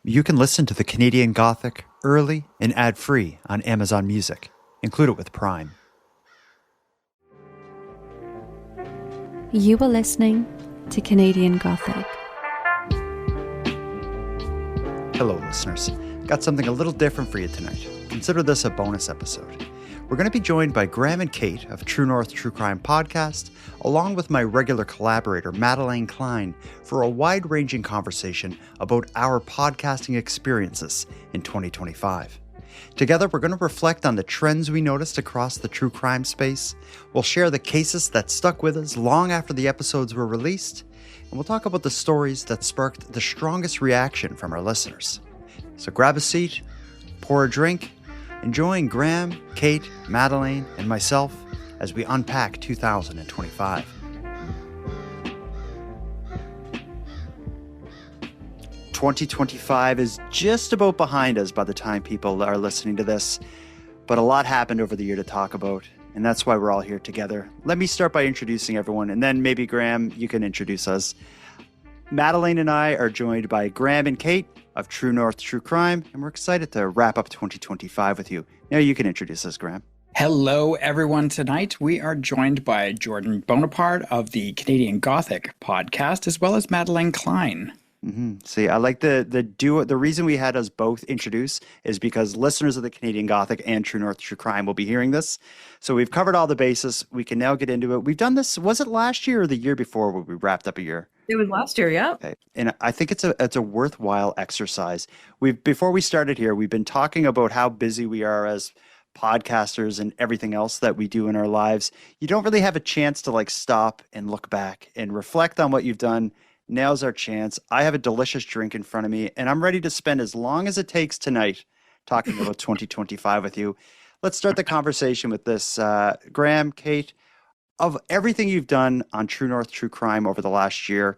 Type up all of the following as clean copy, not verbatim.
You can listen to the Canadian Gothic early and ad-free on Amazon Music. Include it with Prime. You are listening to Canadian Gothic. Hello, listeners. Got something a little different for you tonight. Consider this a bonus episode. We're going to be joined by Graeme and Kait of True North True Crime Podcast, along with my regular collaborator, Madelayne Klein, for a wide-ranging conversation about our podcasting experiences in 2025. Together, we're going to reflect on the trends we noticed across the true crime space. We'll share the cases that stuck with us long after the episodes were released, and we'll talk about the stories that sparked the strongest reaction from our listeners. So grab a seat, pour a drink, and join Graeme, Kait, Madelayne, and myself as we unpack 2025. "2025 is just about behind us by the time people are listening to this, but a lot happened over the year to talk about, and that's why we're all here together. Let me start by introducing everyone, and then maybe, Graeme, you can introduce us. Madelayne and I are joined by Graeme and Kait of True North True Crime, and we're excited to wrap up 2025 with you. Now you can introduce us, Graeme. Hello, everyone. Tonight we are joined by Jordan Bonaparte of the Canadian Gothic podcast, as well as Madelayne Klein. Mm-hmm. See, I like the duo. The reason we had us both introduce is because listeners of the Canadian Gothic and True North True Crime will be hearing this. So we've covered all the bases. We can now get into it. We've done this, was it last year or the year before where we wrapped up a year? It was last year, yeah. Okay. And I think it's a worthwhile exercise. Before we started here, we've been talking about how busy we are as podcasters and everything else that we do in our lives. You don't really have a chance to stop and look back and reflect on what you've done. Now's our chance. I have a delicious drink in front of me, and I'm ready to spend as long as it takes tonight talking about 2025 with you. Let's start the conversation with this. Graeme, Kait, of everything you've done on True North True Crime over the last year,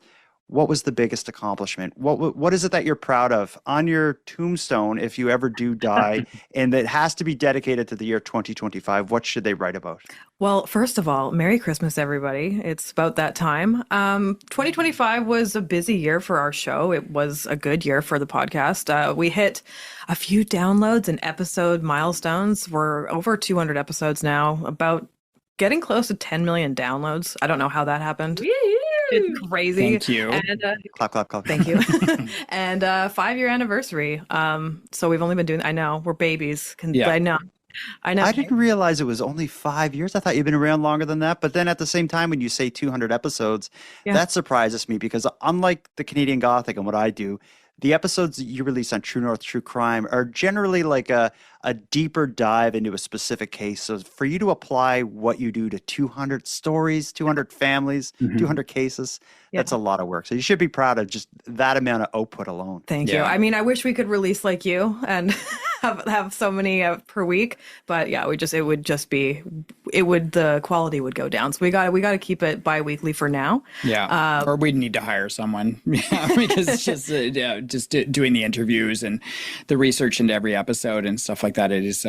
what was the biggest accomplishment? What is it that you're proud of on your tombstone if you ever do die, and that has to be dedicated to the year 2025? What should they write about? Well, first of all, Merry Christmas, everybody. It's about that time. 2025 was a busy year for our show. It was a good year for the podcast. We hit a few downloads and episode milestones. We're over 200 episodes now, about getting close to 10 million downloads. I don't know how that happened. It's crazy. Thank you. And, clap, clap, clap. Thank you. And 5-year anniversary. So we've only been doing, I know, we're babies. Yeah. I know. I didn't realize it was only 5 years. I thought you'd been around longer than that. But then at the same time, when you say 200 episodes, that surprises me because unlike the Canadian Gothic and what I do, the episodes that you release on True North True Crime are generally like a deeper dive into a specific case. So for you to apply what you do to 200 stories, 200 families, 200 cases, that's a lot of work. So you should be proud of just that amount of output alone. Thank you. I mean, I wish we could release like you and have so many per week, but the quality would go down. So we got to keep it bi-weekly for now. Yeah. Or we'd need to hire someone because it's just doing the interviews and the research into every episode and stuff like that. It is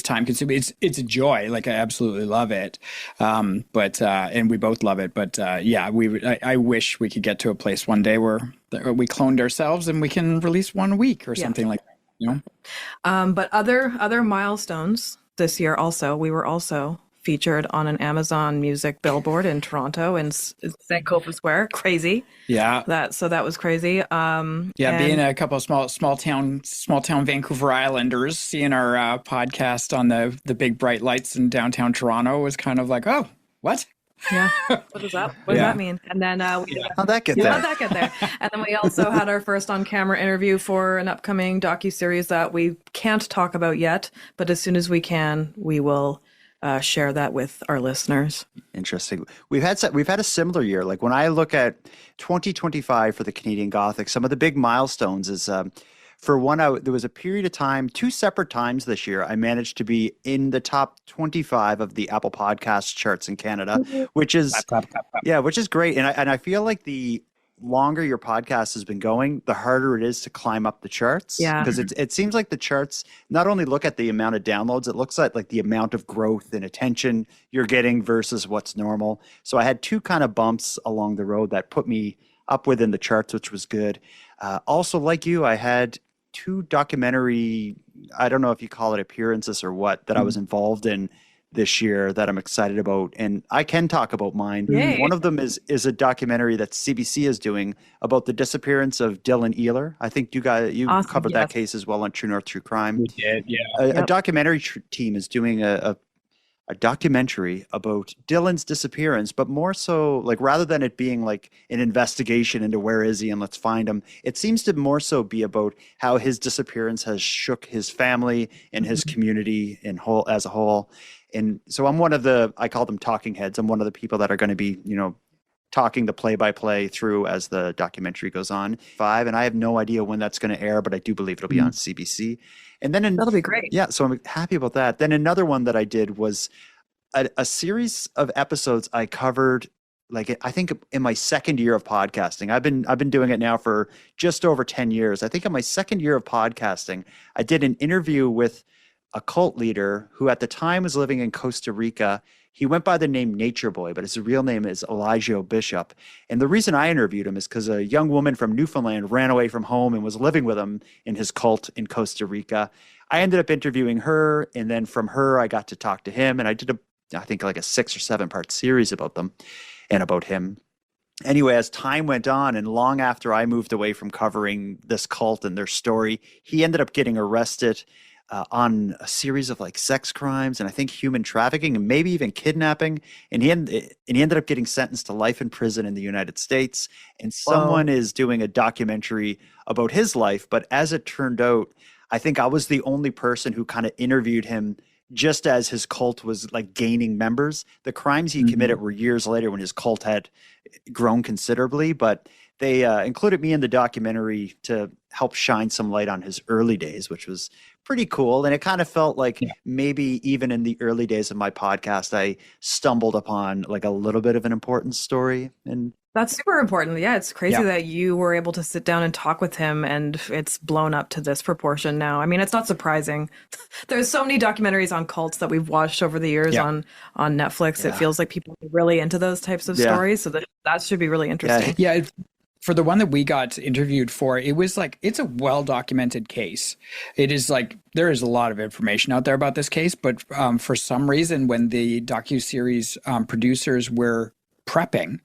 time consuming. It's a joy. I absolutely love it. But and we both love it. But I wish we could get to a place one day where we cloned ourselves and we can release one a week or something like that. You know? But other milestones this year also, we were also featured on an Amazon Music billboard in Toronto and Sankofa Square. Crazy. Yeah. That was crazy. Being a couple of small town Vancouver Islanders, seeing our podcast on the big bright lights in downtown Toronto was kind of like, oh, what? Yeah. What is that? What does that mean? And then how'd that get there? And then we also had our first on-camera interview for an upcoming docuseries that we can't talk about yet, but as soon as we can, we will share that with our listeners. Interesting. We've had a similar year. Like when I look at 2025 for the Canadian Gothic, some of the big milestones is for one, there was a period of time, 2 separate times this year, I managed to be in the top 25 of the Apple Podcast charts in Canada, which is which is great. And I feel like the longer your podcast has been going, the harder it is to climb up the charts. Yeah. Because it seems like the charts not only look at the amount of downloads, it looks like the amount of growth and attention you're getting versus what's normal. So I had 2 kind of bumps along the road that put me up within the charts, which was good. Also, like you, I had 2 documentary, I don't know if you call it appearances or what, that I was involved in this year that I'm excited about. And I can talk about mine. Yay. One of them is a documentary that CBC is doing about the disappearance of Dylan Ealer. I think you Awesome, covered that yes. case as well on True North True Crime. We did, yeah. A documentary team is doing a documentary about Dylan's disappearance, but more so like rather than it being like an investigation into where is he and let's find him, it seems to more so be about how his disappearance has shook his family and his community as a whole. And so I'm one of I call them talking heads. I'm one of the people that are going to be, talking the play-by-play through as the documentary goes on. And I have no idea when that's going to air, but I do believe it'll be on CBC. And then That'll be great. Yeah, so I'm happy about that. Then another one that I did was a series of episodes I covered, like I think in my second year of podcasting. I've been doing it now for just over 10 years. I think in my second year of podcasting, I did an interview with a cult leader who at the time was living in Costa Rica. He went by the name Nature Boy, but his real name is Elijah Bishop. And the reason I interviewed him is because a young woman from Newfoundland ran away from home and was living with him in his cult in Costa Rica. I ended up interviewing her, and then from her, I got to talk to him, and I did I think like a 6 or 7 part series about them and about him. Anyway, as time went on and long after I moved away from covering this cult and their story, he ended up getting arrested on a series of like sex crimes and I think human trafficking and maybe even kidnapping. And he ended up getting sentenced to life in prison in the United States. And someone is doing a documentary about his life. But as it turned out, I think I was the only person who kind of interviewed him just as his cult was like gaining members. The crimes he committed were years later when his cult had grown considerably, but they included me in the documentary to help shine some light on his early days, which was pretty cool. And it kind of felt like maybe even in the early days of my podcast, I stumbled upon like a little bit of an important story. And That's super important. Yeah, it's crazy that you were able to sit down and talk with him and it's blown up to this proportion now. I mean, it's not surprising. There's so many documentaries on cults that we've watched over the years on Netflix. It feels like people are really into those types of stories. So that should be really interesting. Yeah. For the one that we got interviewed for, it was like, it's a well-documented case. It is like, there is a lot of information out there about this case, but for some reason, when the docuseries producers were prepping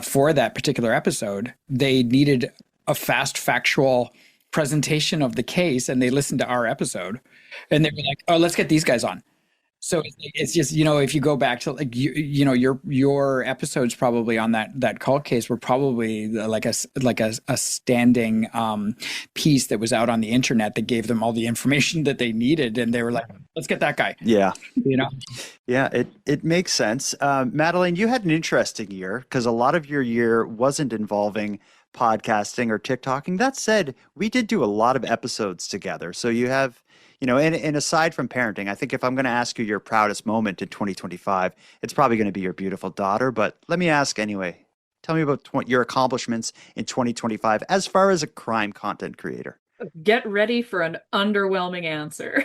for that particular episode, they needed a fast, factual presentation of the case, and they listened to our episode, and they were like, "Oh, let's get these guys on." So it's just, if you go back to like your episodes probably on that cult case were probably like a standing piece that was out on the internet that gave them all the information that they needed, and they were like, let's get that guy. Yeah, it makes sense. Madelayne, you had an interesting year because a lot of your year wasn't involving podcasting or TikToking. That said, we did do a lot of episodes together, so you have. And aside from parenting, I think if I'm going to ask you your proudest moment in 2025, it's probably going to be your beautiful daughter. But let me ask anyway. Tell me about your accomplishments in 2025 as far as a crime content creator. Get ready for an underwhelming answer.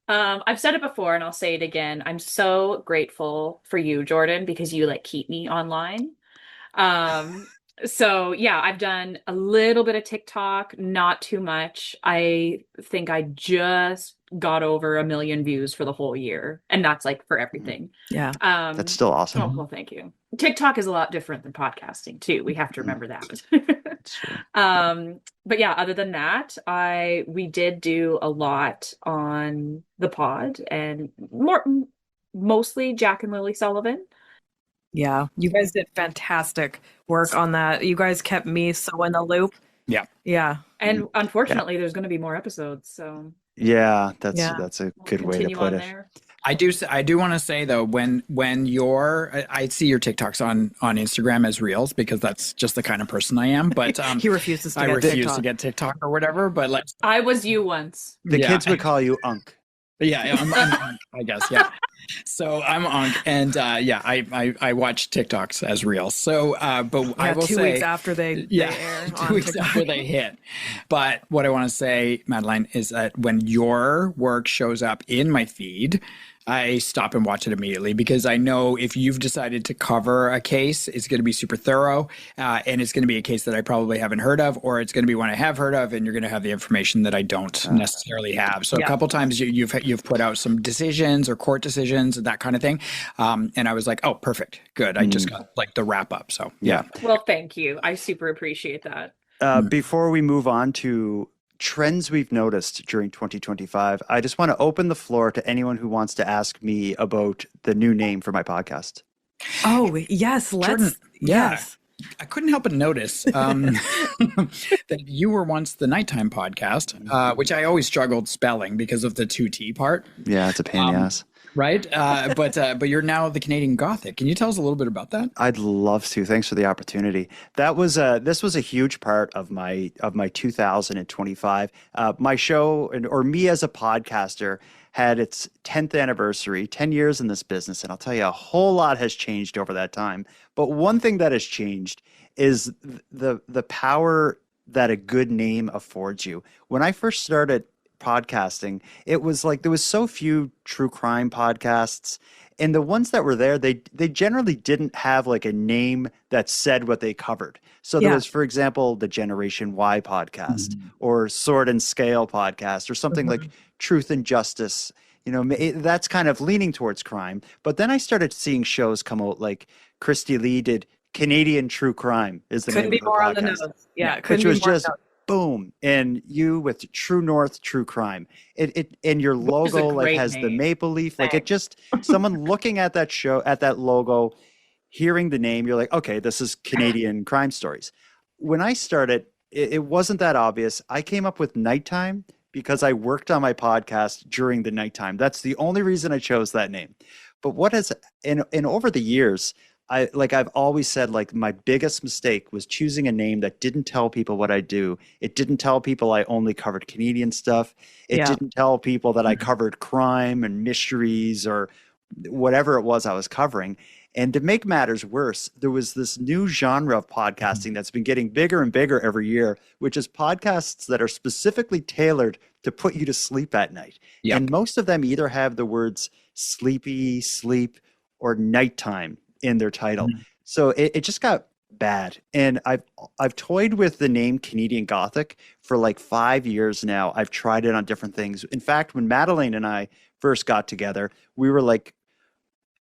I've said it before and I'll say it again. I'm so grateful for you, Jordan, because you keep me online. So yeah, I've done a little bit of TikTok, not too much. I think I just got over 1 million views for the whole year. And that's for everything. Yeah. That's still awesome. Oh, well, thank you. TikTok is a lot different than podcasting too. We have to remember that. That's true. But yeah, other than that, we did do a lot on the pod and mostly Jack and Lily Sullivan. Yeah, you guys did fantastic work on that. You guys kept me so in the loop. Yeah. Yeah. And unfortunately, there's going to be more episodes. So yeah, that's a good way to put it. There. I do want to say though, when I see your TikToks on Instagram as reels because that's just the kind of person I am. But he refuses to I get refuse TikTok. to get TikTok or whatever. But I was you once. The kids would call you Unk. Yeah, I'm Unk, I guess. Yeah. So I'm Unk, and I watch TikToks as reels. So, but I will say 2 weeks after they air. 2 weeks after they hit. But what I want to say, Madelayne, is that when your work shows up in my feed, I stop and watch it immediately because I know if you've decided to cover a case, it's going to be super thorough, and it's going to be a case that I probably haven't heard of, or it's going to be one I have heard of, and you're going to have the information that I don't necessarily have. So a couple times you've put out some decisions or court decisions and that kind of thing, and I was like, oh, perfect, good. I just got like the wrap up. So yeah. Well, thank you. I super appreciate that. Before we move on to trends we've noticed during 2025, I just want to open the floor to anyone who wants to ask me about the new name for my podcast. Oh, yes. Jordan, Yes. I couldn't help but notice that you were once the Nighttime Podcast, which I always struggled spelling because of the 2T part. Yeah, it's a pain in the ass. Right. But you're now the Canadian Gothic. Can you tell us a little bit about that? I'd love to. Thanks for the opportunity. This was a huge part of my 2025. My show or me as a podcaster had its 10th anniversary, 10 years in this business. And I'll tell you, a whole lot has changed over that time. But one thing that has changed is the power that a good name affords you. When I first started podcasting, it was like there was so few true crime podcasts, and the ones that were there, they generally didn't have like a name that said what they covered. So there was, for example, the Generation Y podcast or Sword and Scale podcast or something like Truth and Justice. You know, that's kind of leaning towards crime. But then I started seeing shows come out like Christy Lee did Canadian True Crime is the Couldn't name be of more the on the podcast. nose. Yeah, which was just boom, and you with True North True Crime. It and your logo like has the maple leaf. Like it just someone looking at that show, at that logo, hearing the name, you're like, okay, this is Canadian crime stories. When I started, it wasn't that obvious. I came up with Nighttime because I worked on my podcast during the nighttime. That's the only reason I chose that name. But what has in over the years, I've always said, like, my biggest mistake was choosing a name that didn't tell people what I do. It didn't tell people I only covered Canadian stuff. It didn't tell people that I covered crime and mysteries or whatever it was I was covering. And to make matters worse, there was this new genre of podcasting that's been getting bigger and bigger every year, which is podcasts that are specifically tailored to put you to sleep at night. Yep. And most of them either have the words sleepy, sleep, or nighttime in their title. So it just got bad. And I've toyed with the name Canadian Gothic for like 5 years now. I've tried it on different things. In fact, when Madelayne and I first got together, we were like,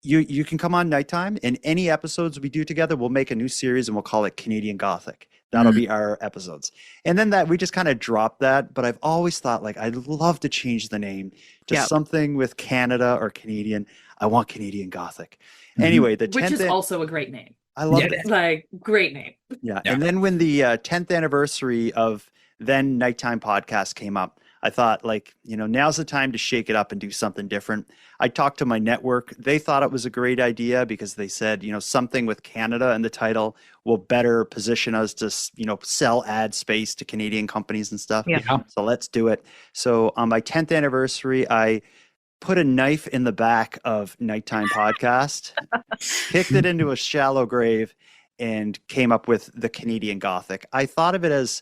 you can come on Nighttime, and any episodes we do together, we'll make a new series and we'll call it Canadian Gothic. That'll be our episodes. And then that we just kind of dropped that. But I've always thought, like, I'd love to change the name to something with Canada or Canadian. I want Canadian Gothic. Anyway, the 10th, which is also a great name. I love it. Like, great name. Yeah. And then when the 10th anniversary of then Nighttime Podcast came up, I thought, like, now's the time to shake it up and do something different. I talked to my network. They thought it was a great idea because they said, something with Canada in the title will better position us to, sell ad space to Canadian companies and stuff. Yeah. So let's do it. So on my 10th anniversary, I put a knife in the back of Nighttime Podcast, kicked it into a shallow grave, and came up with the Canadian Gothic. I thought of it as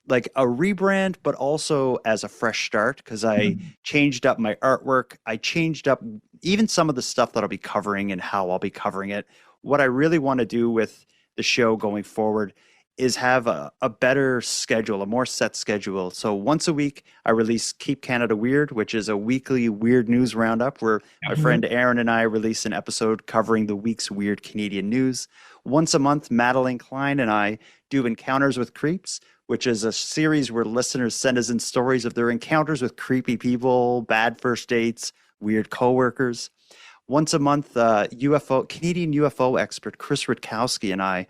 like a rebrand, but also as a fresh start, because I changed up my artwork. I changed up even some of the stuff that I'll be covering and how I'll be covering it. What I really want to do with the show going forward is have a better schedule, a more set schedule. So once a week, I release Keep Canada Weird, which is a weekly weird news roundup where my friend Aaron and I release an episode covering the week's weird Canadian news. Once a month, Madelayne Klein and I do Encounters with Creeps, which is a series where listeners send us in stories of their encounters with creepy people, bad first dates, weird coworkers. Once a month, Canadian UFO expert Chris Rutkowski and I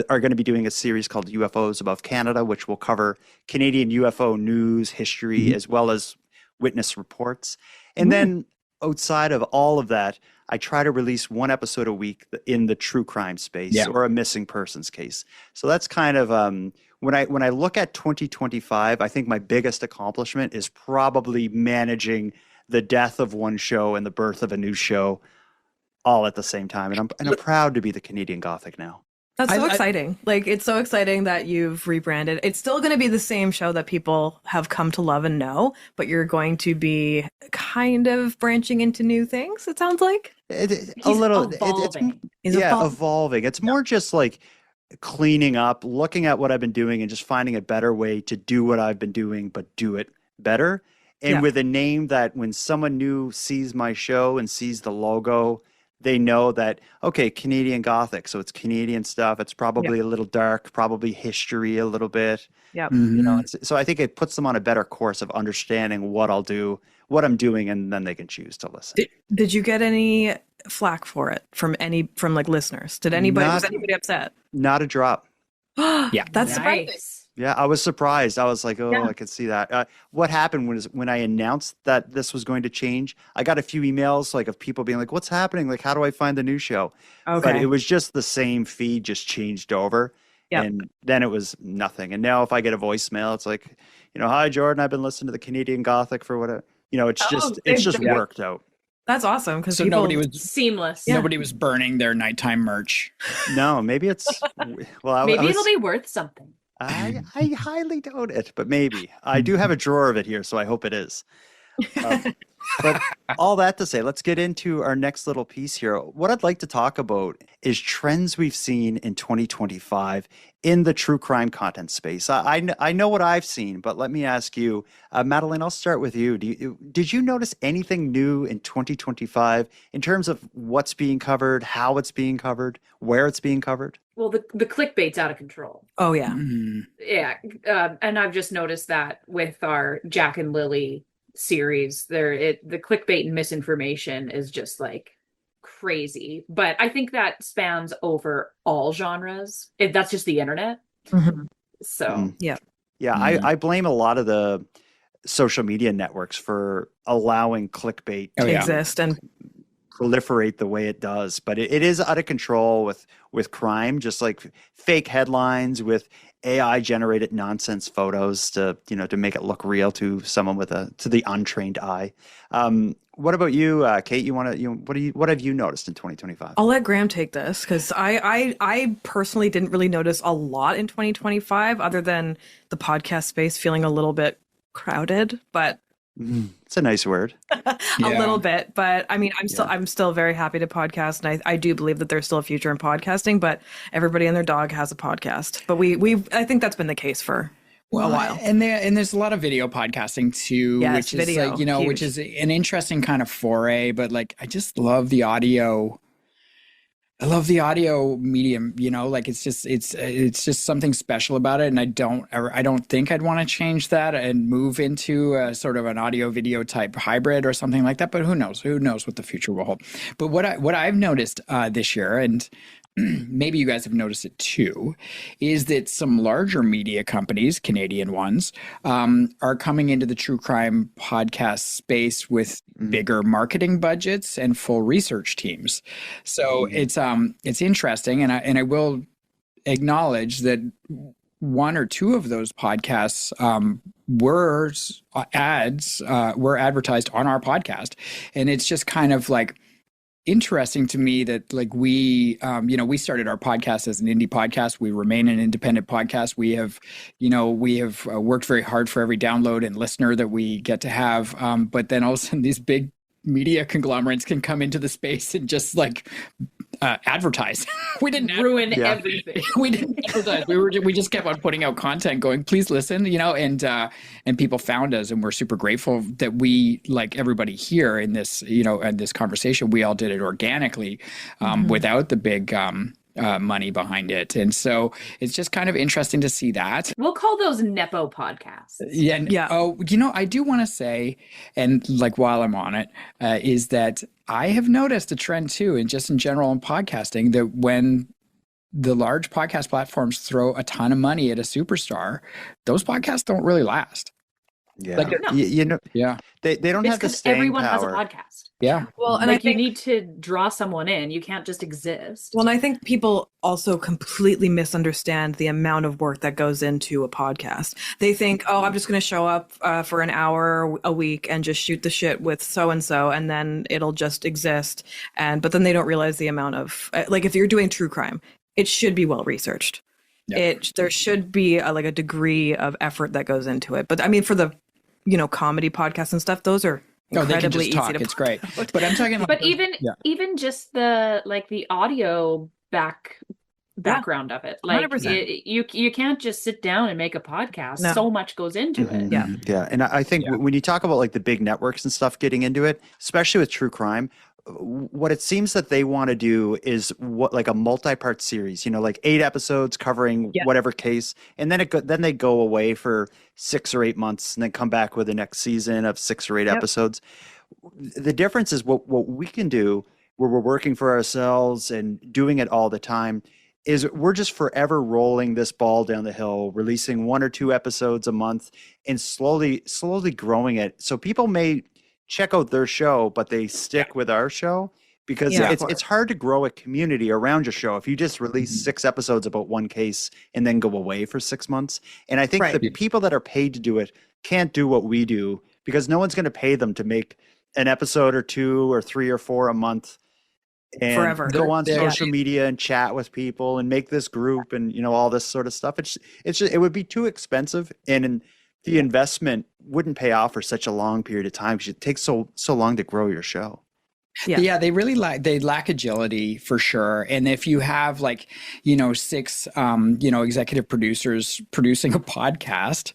are going to be doing a series called UFOs Above Canada, which will cover Canadian UFO news, history, as well as witness reports. And then outside of all of that, I try to release one episode a week in the true crime space or a missing persons case. So that's kind of when I look at 2025, I think my biggest accomplishment is probably managing the death of one show and the birth of a new show all at the same time. And I'm proud to be the Canadian Gothic now. That's so exciting. Like, it's so exciting that you've rebranded. It's still going to be the same show that people have come to love and know, but you're going to be kind of branching into new things, it sounds like. He's evolving. Evolving. It's more just like cleaning up, looking at what I've been doing and just finding a better way to do what I've been doing, but do it better. And with a name that when someone new sees my show and sees the logo, they know that, okay, Canadian Gothic. So it's Canadian stuff. It's probably a little dark, probably history a little bit. Yeah. You know, so I think it puts them on a better course of understanding what I'll do, what I'm doing, and then they can choose to listen. Did you get any flack for it from like listeners? Was anybody upset? Not a drop. Yeah. That's surprising. Nice. Yeah, I was surprised. I was like, I could see that. What happened was when I announced that this was going to change, I got a few emails like of people being like, what's happening? Like, how do I find the new show? Okay. But it was just the same feed, just changed over. Yep. And then it was nothing. And now if I get a voicemail, it's like, you know, hi, Jordan, I've been listening to the Canadian Gothic for whatever. You know, it's just worked out. That's awesome because nobody was seamless. Nobody was burning their nighttime merch. No, maybe it's maybe it'll be worth something. I highly doubt it, but maybe. I do have a drawer of it here, so I hope it is. But all that to say, let's get into our next little piece here. What I'd like to talk about is trends we've seen in 2025 in the true crime content space. I know what I've seen, but let me ask you, Madelayne, I'll start with you. Did you notice anything new in 2025 in terms of what's being covered, how it's being covered, where it's being covered? Well, the clickbait's out of control. Oh, yeah. Yeah. And I've just noticed that with our Jack and Lily series, the clickbait and misinformation is just like crazy. But I think that spans over all genres. That's just the internet. So yeah. I blame a lot of the social media networks for allowing clickbait to exist and proliferate the way it does. But it is out of control with crime, just like fake headlines with AI generated nonsense photos to make it look real to someone to the untrained eye. What about you, Kait? What have you noticed in 2025? I'll let Graeme take this because I personally didn't really notice a lot in 2025 other than the podcast space feeling a little bit crowded, but it's a nice word. a little bit, but I mean, I'm still very happy to podcast, and I do believe that there's still a future in podcasting. But everybody and their dog has a podcast. But I think that's been the case for a while. And there's a lot of video podcasting too, which is like, huge. Which is an interesting kind of foray. But like, I just love the audio. I love the audio medium, like it's just something special about it. And I don't think I'd want to change that and move into a sort of an audio video type hybrid or something like that. But who knows what the future will hold. But what I've noticed this year, and maybe you guys have noticed it too, is that some larger media companies, Canadian ones, are coming into the true crime podcast space with bigger marketing budgets and full research teams. So it's interesting, and I will acknowledge that one or two of those podcasts were advertised on our podcast, and it's just kind of like interesting to me that like we started our podcast as an indie podcast. We remain an independent podcast. We have worked very hard for every download and listener that we get to have. But then all of a sudden these big media conglomerates can come into the space and just like advertise. We didn't ruin everything. We didn't advertise. We just kept on putting out content going, please listen, and people found us, and we're super grateful that we, like everybody here in this, in this conversation, we all did it organically, without the big money behind it. And so it's just kind of interesting to see that. We'll call those Nepo podcasts. Yeah. Oh, I do want to say, and like while I'm on it, is that I have noticed a trend too, and just in general in podcasting, that when the large podcast platforms throw a ton of money at a superstar, those podcasts don't really last. Yeah. They don't have the staying everyone power. has a podcast. Yeah. Well, and I think you need to draw someone in. You can't just exist. Well, and I think people also completely misunderstand the amount of work that goes into a podcast. They think, oh, I'm just going to show up for an hour a week and just shoot the shit with so-and-so, and then it'll just exist. But then they don't realize the amount of, like if you're doing true crime, it should be well researched. Yeah. There should be a degree of effort that goes into it. But I mean, for the comedy podcasts and stuff, those are incredibly they can just talk. easy to it's great. But I'm talking about But even just the audio background of it, like 100%. you can't just sit down and make a podcast. No. So much goes into it. Yeah. And I think when you talk about like the big networks and stuff getting into it, especially with true crime, what it seems that they want to do is like a multi-part series, like 8 episodes covering whatever case, and then they go away for 6 or 8 months and then come back with the next season of 6 or 8 episodes. The difference is what we can do, where we're working for ourselves and doing it all the time, is we're just forever rolling this ball down the hill, releasing 1 or 2 episodes a month and slowly growing it. So people may check out their show, but they stick with our show, because it's hard to grow a community around your show if you just release 6 episodes about one case and then go away for 6 months. And I think the people that are paid to do it can't do what we do, because no one's going to pay them to make an episode or 2 or 3 or 4 a month and forever go on social media and chat with people and make this group and all this sort of stuff. It's just, it would be too expensive, and the investment wouldn't pay off for such a long period of time, because it takes so long to grow your show. Yeah, they really lack agility for sure. And if you have 6 executive producers producing a podcast,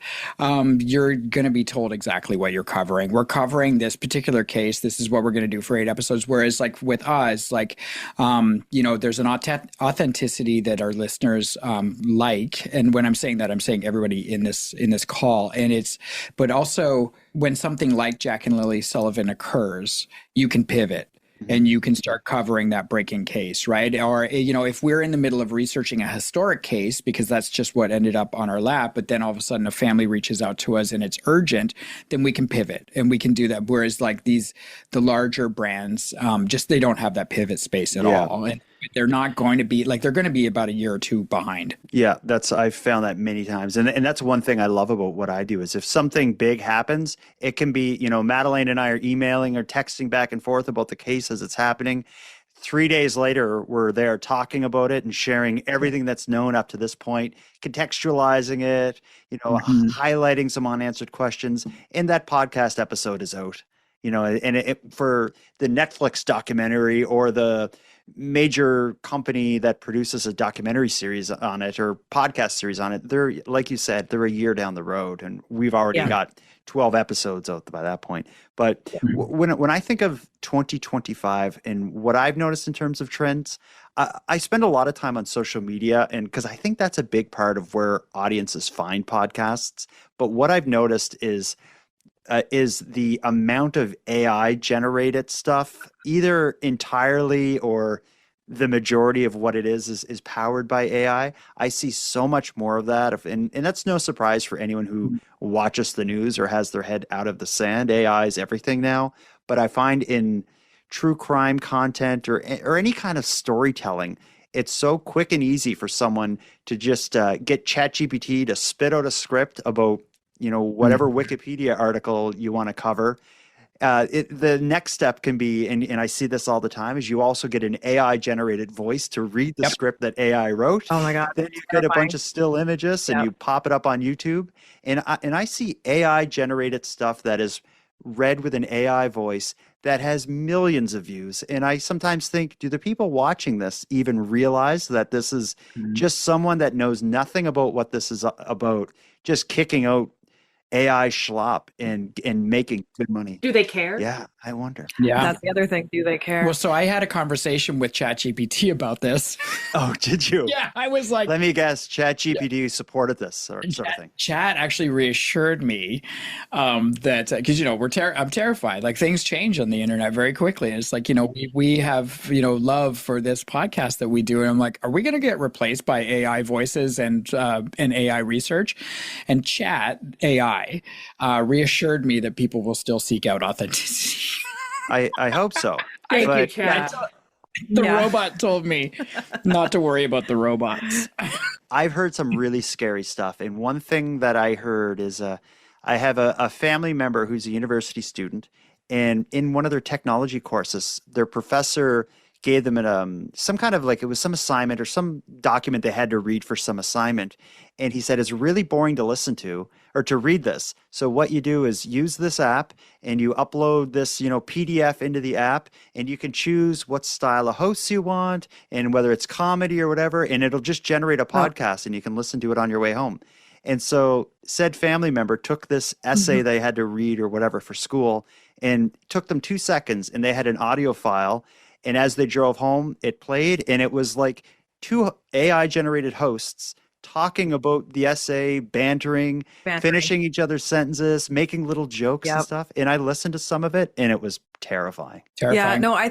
you're going to be told exactly what you're covering. We're covering this particular case. This is what we're going to do for 8 episodes. Whereas with us, there's an authenticity that our listeners like. And when I'm saying that, I'm saying everybody in this call. But also when something like Jack and Lily Sullivan occurs, you can pivot and you can start covering that breaking case, right? Or, if we're in the middle of researching a historic case, because that's just what ended up on our lap, but then all of a sudden a family reaches out to us and it's urgent, then we can pivot and we can do that. Whereas the larger brands, they don't have that pivot space at all. And they're not going to be they're going to be about a year or 2 behind. Yeah, I've found that many times. And that's one thing I love about what I do, is if something big happens, it can be, Madelayne and I are emailing or texting back and forth about the case as it's happening. 3 days later, we're there talking about it and sharing everything that's known up to this point, contextualizing it, highlighting some unanswered questions. And that podcast episode is out, and for the Netflix documentary or the major company that produces a documentary series on it or podcast series on it, they're, like you said, they're a year down the road, and we've already got 12 episodes out by that point. But when I think of 2025 and what I've noticed in terms of trends, I spend a lot of time on social media, and because I think that's a big part of where audiences find podcasts. But what I've noticed is the amount of AI generated stuff, either entirely or the majority of what it is powered by AI. I see so much more of that. And that's no surprise for anyone who watches the news or has their head out of the sand. AI is everything now. But I find in true crime content or any kind of storytelling, it's so quick and easy for someone to just get ChatGPT to spit out a script about whatever Wikipedia article you want to cover. The next step can be, and I see this all the time, is you also get an AI generated voice to read the script that AI wrote. Oh my God. Then you get a bunch of still images and you pop it up on YouTube. And I see AI generated stuff that is read with an AI voice that has millions of views. And I sometimes think, do the people watching this even realize that this is just someone that knows nothing about what this is about, just kicking out AI schlop and making good money? Do they care? Yeah, I wonder. Yeah. That's the other thing. Do they care? Well, so I had a conversation with ChatGPT about this. Oh, did you? Yeah, I was like, let me guess, ChatGPT supported this sort of thing. Chat actually reassured me that, because, I'm terrified. Like, things change on the internet very quickly. And it's like, we have, love for this podcast that we do. And I'm like, are we going to get replaced by AI voices and AI research? And Chat AI reassured me that people will still seek out authenticity. I hope so. Thank you, Chat. The robot told me not to worry about the robots. I've heard some really scary stuff. And one thing that I heard is I have a family member who's a university student. And in one of their technology courses, their professor gave them some kind of like, it was some assignment or some document they had to read for some assignment. And he said, it's really boring to listen to or to read this. So what you do is use this app and you upload this, PDF into the app, and you can choose what style of hosts you want and whether it's comedy or whatever. And it'll just generate a podcast and you can listen to it on your way home. And so said family member took this essay they had to read or whatever for school, and took them 2 seconds, and they had an audio file. And as they drove home, it played, and it was like 2 AI generated hosts talking about the essay, bantering, finishing each other's sentences, making little jokes and stuff. And I listened to some of it, and it was terrifying. Yeah, no, I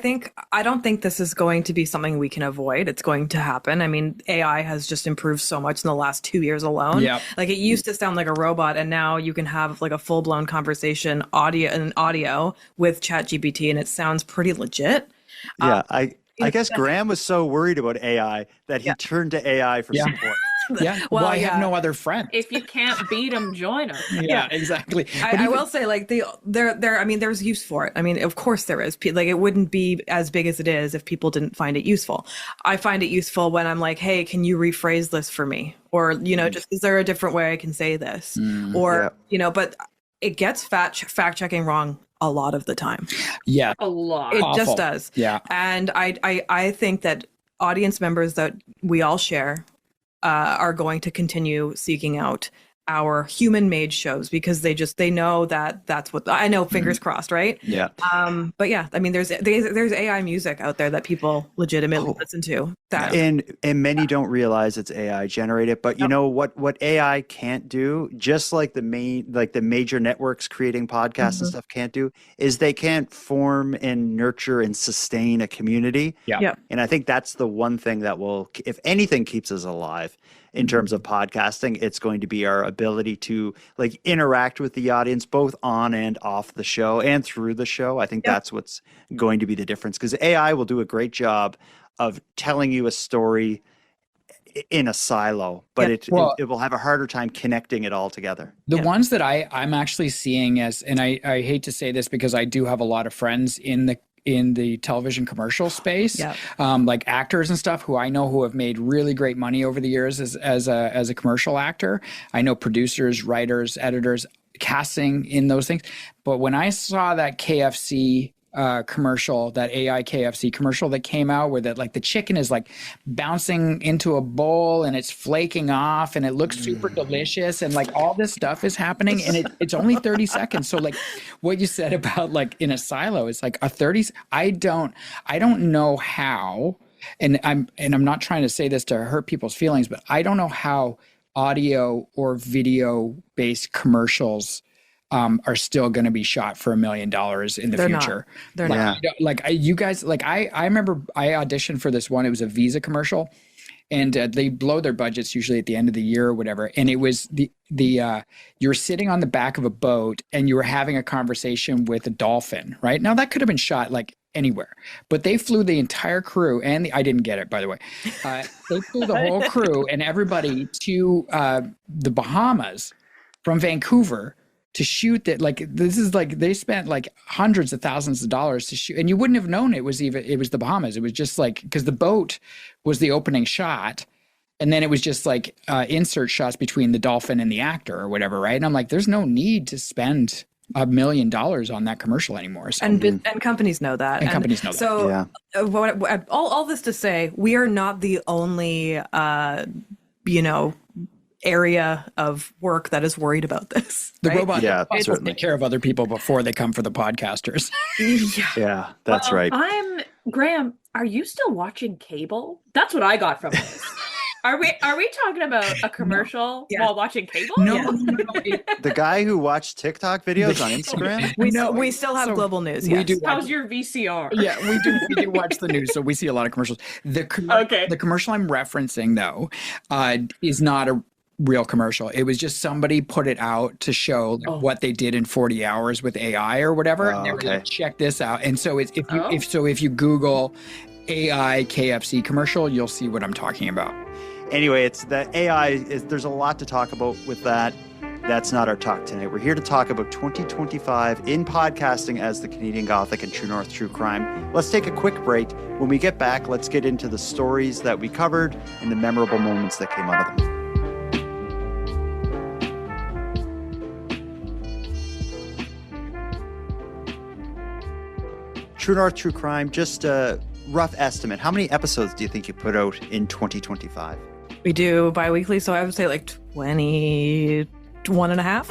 don't think this is going to be something we can avoid. It's going to happen. I mean, AI has just improved so much in the last 2 years alone. Yep. Like, it used to sound like a robot, and now you can have like a full-blown conversation audio with ChatGPT, and it sounds pretty legit. Yeah, I guess Graeme was so worried about AI that he turned to AI for support. Yeah. Well, I have no other friend. If you can't beat them, join them. Yeah, exactly. I will say, like, I mean, there's use for it. I mean, of course there is. Like, it wouldn't be as big as it is if people didn't find it useful. I find it useful when I'm like, hey, can you rephrase this for me? Or, just, is there a different way I can say this? Or, but it gets fact checking wrong a lot of the time. Yeah. A lot. It just does. Yeah. And I think that audience members that we all share are going to continue seeking out our human-made shows because they know that's what I know. Fingers crossed, right? Yeah. But yeah, I mean, there's AI music out there that people legitimately listen to. That and many don't realize it's AI generated. But you know what AI can't do, just like the major networks creating podcasts and stuff can't do, is they can't form and nurture and sustain a community. Yeah. And I think that's the one thing that will, if anything, keeps us alive. In terms of podcasting, it's going to be our ability to like interact with the audience both on and off the show and through the show. I think that's what's going to be the difference, because AI will do a great job of telling you a story in a silo, but it will have a harder time connecting it all together. The ones that I'm actually seeing and I hate to say this because I do have a lot of friends in the television commercial space, like actors and stuff who I know who have made really great money over the years as a commercial actor. I know producers, writers, editors, casting in those things. But when I saw that KFC commercial, that AI KFC commercial that came out where that like the chicken is like bouncing into a bowl and it's flaking off and it looks super delicious and like all this stuff is happening and it's only 30 seconds. So like what you said about like in a silo is like a 30. I don't know how, and I'm not trying to say this to hurt people's feelings, but I don't know how audio or video based commercials are still going to be shot for $1 million in the future. They're not. You guys, like I remember I auditioned for this one. It was a Visa commercial, and they blow their budgets usually at the end of the year or whatever. And it was you're sitting on the back of a boat and you were having a conversation with a dolphin, right? Now that could have been shot like anywhere, but they flew the entire crew I didn't get it, by the way. They flew the whole crew and everybody to the Bahamas from Vancouver to shoot that. Like, this is like, they spent like hundreds of thousands of dollars to shoot, and you wouldn't have known it was the Bahamas. It was just like, because the boat was the opening shot. And then it was just like insert shots between the dolphin and the actor or whatever. Right. And I'm like, there's no need to spend $1 million on that commercial anymore. So. And companies know that. And companies know that. So all this to say, we are not the only, area of work that is worried about this. The right? robot will take care of other people before they come for the podcasters. Yeah, that's right. Graeme, are you still watching cable? That's what I got from this. Are we talking about a commercial while watching cable? No. The guy who watched TikTok videos on Instagram? We still have global news. We do. How's your VCR? Yeah, we do watch the news, so we see a lot of commercials. The commercial I'm referencing, though, is not a real commercial. It was just somebody put it out to show what they did in 40 hours with AI or whatever. And they were like, check this out. And so if you Google AI KFC commercial, you'll see what I'm talking about. Anyway, it's the AI there's a lot to talk about with that. That's not our talk tonight. We're here to talk about 2025 in podcasting as the Canadian Gothic and True North True Crime. Let's take a quick break. When we get back, let's get into the stories that we covered and the memorable moments that came out of them. True North True Crime, just a rough estimate. How many episodes do you think you put out in 2025? We do bi-weekly, so I would say like 21 and a half.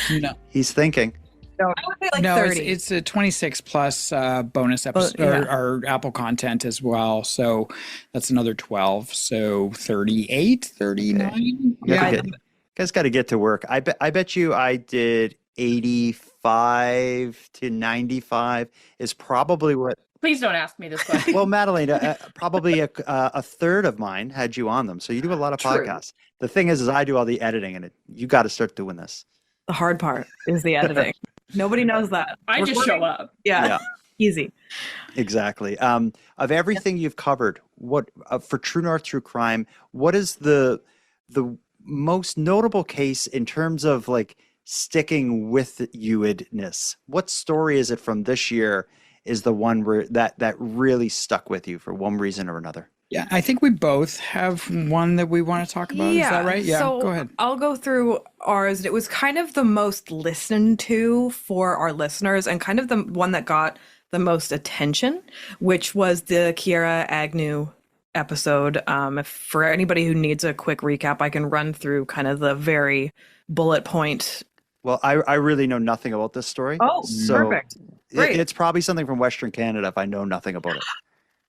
No. He's thinking. No, I would say like No, 30. it's a 26 plus bonus episode or Apple content as well. So that's another 12. So 38, 39. Okay. Yeah. You guys got to get to work. I bet you I did 85 to 95 is probably what. Please don't ask me this question. Well, Madelayne, probably a third of mine had you on them. So you do a lot of True. podcasts. The thing is I do all the editing, and you got to start doing this. The hard part is the editing. Nobody knows that. I just show up. Yeah. Easy. Exactly. Of everything you've covered, what for True North True Crime, what is the most notable case in terms of like sticking with you-ness? What story is it from this year is the one where that really stuck with you for one reason or another? Yeah, I think we both have one that we want to talk about. Is that right? Yeah, so go ahead. I'll go through ours. It was kind of the most listened to for our listeners and kind of the one that got the most attention, which was the Kiera Agnew episode. For anybody who needs a quick recap, I can run through kind of the very bullet point. Well, I really know nothing about this story. Oh, perfect. Great. It's probably something from Western Canada if I know nothing about it.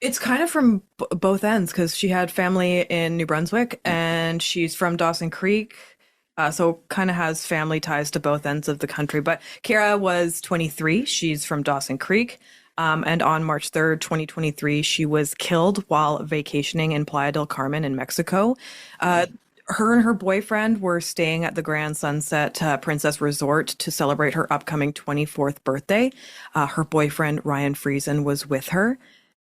It's kind of from both ends because she had family in New Brunswick and she's from Dawson Creek. So kind of has family ties to both ends of the country. But Kiera was 23. She's from Dawson Creek. And on March 3rd, 2023, she was killed while vacationing in Playa del Carmen in Mexico. Her and her boyfriend were staying at the Grand Sunset Princess Resort to celebrate her upcoming 24th birthday. Her boyfriend, Ryan Friesen, was with her.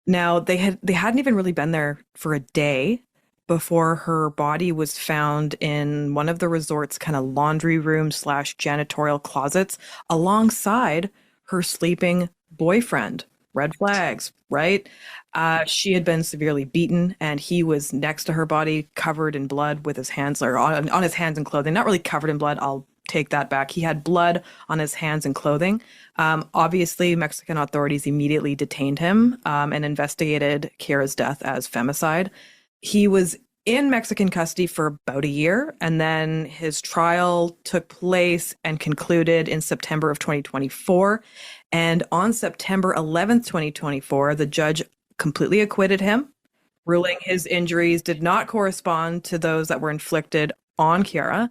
Now, they hadn't even really been there for a day before her body was found in one of the resort's kind of laundry room / janitorial closets alongside her sleeping boyfriend. Red flags, right? She had been severely beaten and he was next to her body covered in blood with his hands or on his hands and clothing. Not really covered in blood. I'll take that back. He had blood on his hands and clothing. Obviously, Mexican authorities immediately detained him and investigated Kiera's death as femicide. He was in Mexican custody for about a year, and then his trial took place and concluded in September of 2024. And on September 11th, 2024, the judge completely acquitted him, ruling his injuries did not correspond to those that were inflicted on Kiera.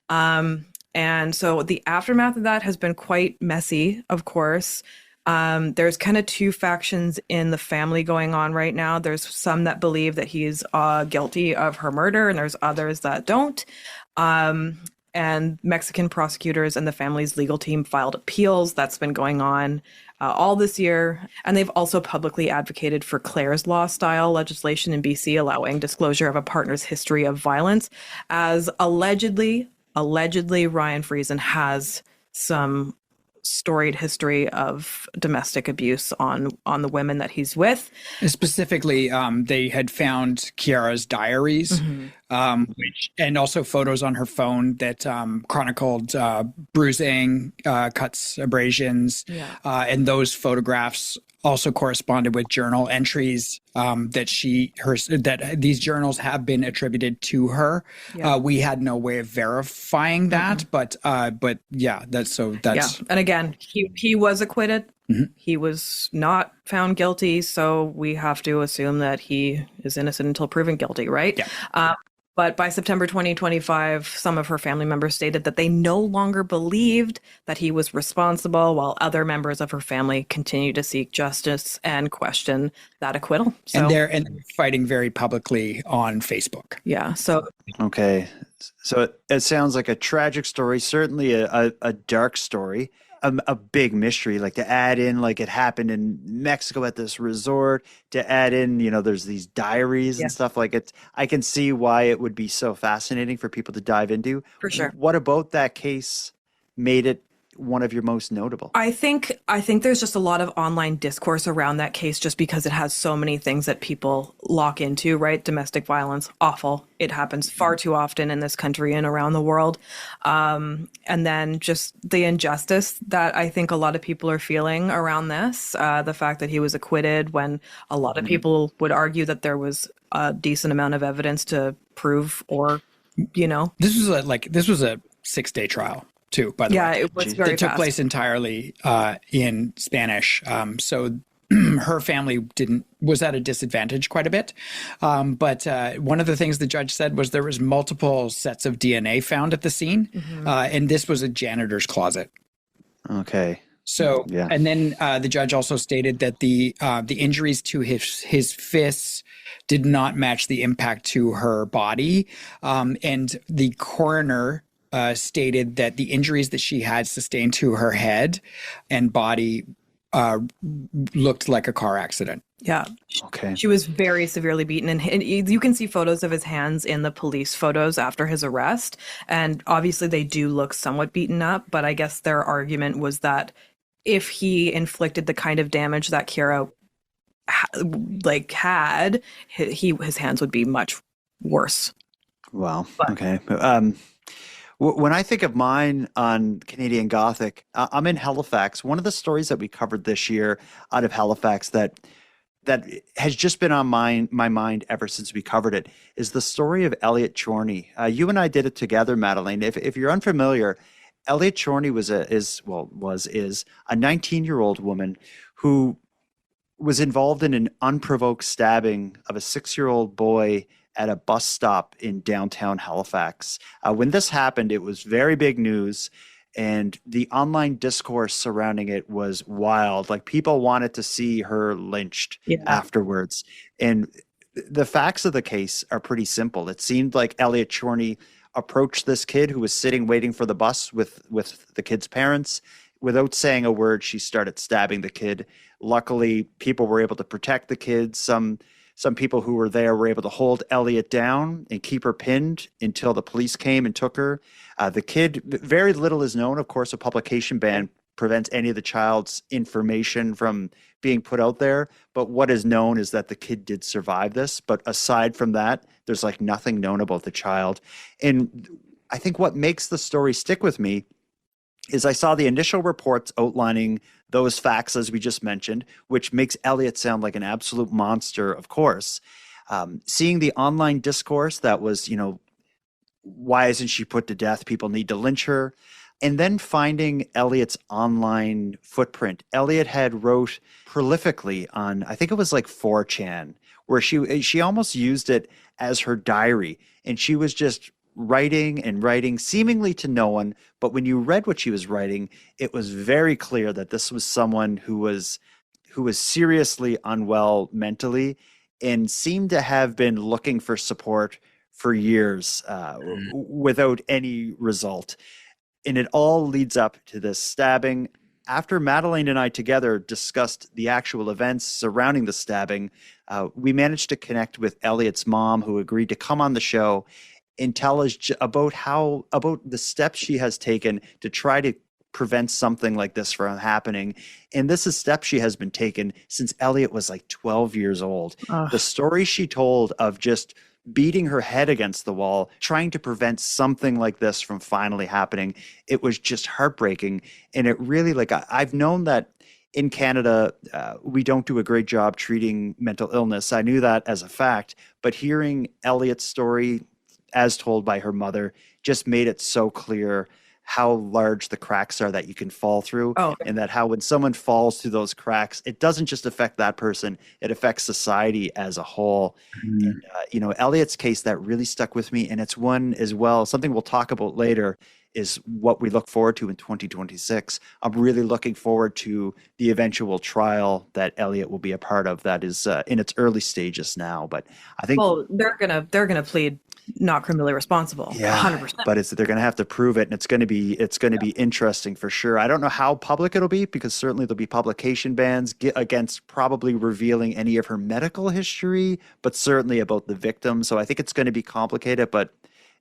And so the aftermath of that has been quite messy, of course. There's kind of two factions in the family going on right now. There's some that believe that he's guilty of her murder, and there's others that don't. And Mexican prosecutors and the family's legal team filed appeals. That's been going on all this year. And they've also publicly advocated for Clare's Law style legislation in BC, allowing disclosure of a partner's history of violence, as allegedly Ryan Friesen has some storied history of domestic abuse on the women that he's with. And specifically, they had found Kiera's diaries, and also photos on her phone that chronicled bruising, cuts, abrasions, and those photographs also corresponded with journal entries that these journals have been attributed to her. Yeah. We had no way of verifying that, but yeah, that's. And again, he was acquitted. Mm-hmm. He was not found guilty, so we have to assume that he is innocent until proven guilty, right? Yeah. But by September 2025, some of her family members stated that they no longer believed that he was responsible, while other members of her family continue to seek justice and question that acquittal. So, and they're fighting very publicly on Facebook. Yeah. So okay. So it sounds like a tragic story, certainly a dark story. a big mystery, like to add in like it happened in Mexico at this resort, to add in, there's these diaries and stuff like it. I can see why it would be so fascinating for people to dive into. For sure. What about that case made it one of your most notable? I think there's just a lot of online discourse around that case just because it has so many things that people lock into, right? Domestic violence, awful. It happens far too often in this country and around the world. And then just the injustice that I think a lot of people are feeling around this, the fact that he was acquitted when a lot of people would argue that there was a decent amount of evidence to prove or, This was a 6-day trial. Too, by the way. Yeah, it was very It took fast. place entirely in Spanish. So her family was at a disadvantage quite a bit. But one of the things the judge said was there was multiple sets of DNA found at the scene. And this was a janitor's closet. Okay. So, and then the judge also stated that the injuries to his fists did not match the impact to her body. And the coroner stated that the injuries that she had sustained to her head and body looked like a car accident. Yeah. Okay. She was very severely beaten. And you can see photos of his hands in the police photos after his arrest. And obviously they do look somewhat beaten up. But I guess their argument was that if he inflicted the kind of damage that Kira had, his hands would be much worse. Wow. Okay. When I think of mine on Canadian Gothic, I'm in Halifax. One of the stories that we covered this year out of Halifax that has just been on my mind ever since we covered it is the story of Elliot Chorney. You and I did it together, Madelayne. If you're unfamiliar, Elliot Chorney is a 19-year-old woman who was involved in an unprovoked stabbing of a 6-year-old boy at a bus stop in downtown Halifax. When this happened, it was very big news, and the online discourse surrounding it was wild. Like, people wanted to see her lynched afterwards. And the facts of the case are pretty simple. It seemed like Elliot Chorney approached this kid who was sitting waiting for the bus with the kid's parents. Without saying a word, she started stabbing the kid. Luckily, people were able to protect the kid. Some people who were there were able to hold Elliot down and keep her pinned until the police came and took her. The kid, very little is known. Of course, a publication ban prevents any of the child's information from being put out there. But what is known is that the kid did survive this. But aside from that, there's like nothing known about the child. And I think what makes the story stick with me is I saw the initial reports outlining those facts, as we just mentioned, which makes Elliot sound like an absolute monster, of course. Seeing the online discourse that was, why isn't she put to death? People need to lynch her. And then finding Elliot's online footprint. Elliot had wrote prolifically on, I think it was like 4chan, where she almost used it as her diary. And she was just writing and writing seemingly to no one, but when you read what she was writing, it was very clear that this was someone who was seriously unwell mentally and seemed to have been looking for support for years without any result. And it all leads up to this stabbing. After Madelayne and I together discussed the actual events surrounding the stabbing, we managed to connect with Elliot's mom, who agreed to come on the show and tell us about the steps she has taken to try to prevent something like this from happening. And this is steps she has been taken since Elliot was like 12 years old. The story she told of just beating her head against the wall, trying to prevent something like this from finally happening, it was just heartbreaking. And it really, I've known that in Canada, we don't do a great job treating mental illness. I knew that as a fact, but hearing Elliot's story as told by her mother just made it so clear how large the cracks are that you can fall through. And that how when someone falls through those cracks, it doesn't just affect that person, it affects society as a whole. And, Elliot's case, that really stuck with me. And it's one as well, something we'll talk about later, is what we look forward to in 2026. I'm really looking forward to the eventual trial that Elliot will be a part of that is in its early stages now. But I think they're gonna plead not criminally responsible. Yeah, 100%. but they're going to have to prove it, and it's going to be interesting for sure. I don't know how public it'll be, because certainly there'll be publication bans against probably revealing any of her medical history, but certainly about the victim. So I think it's going to be complicated, but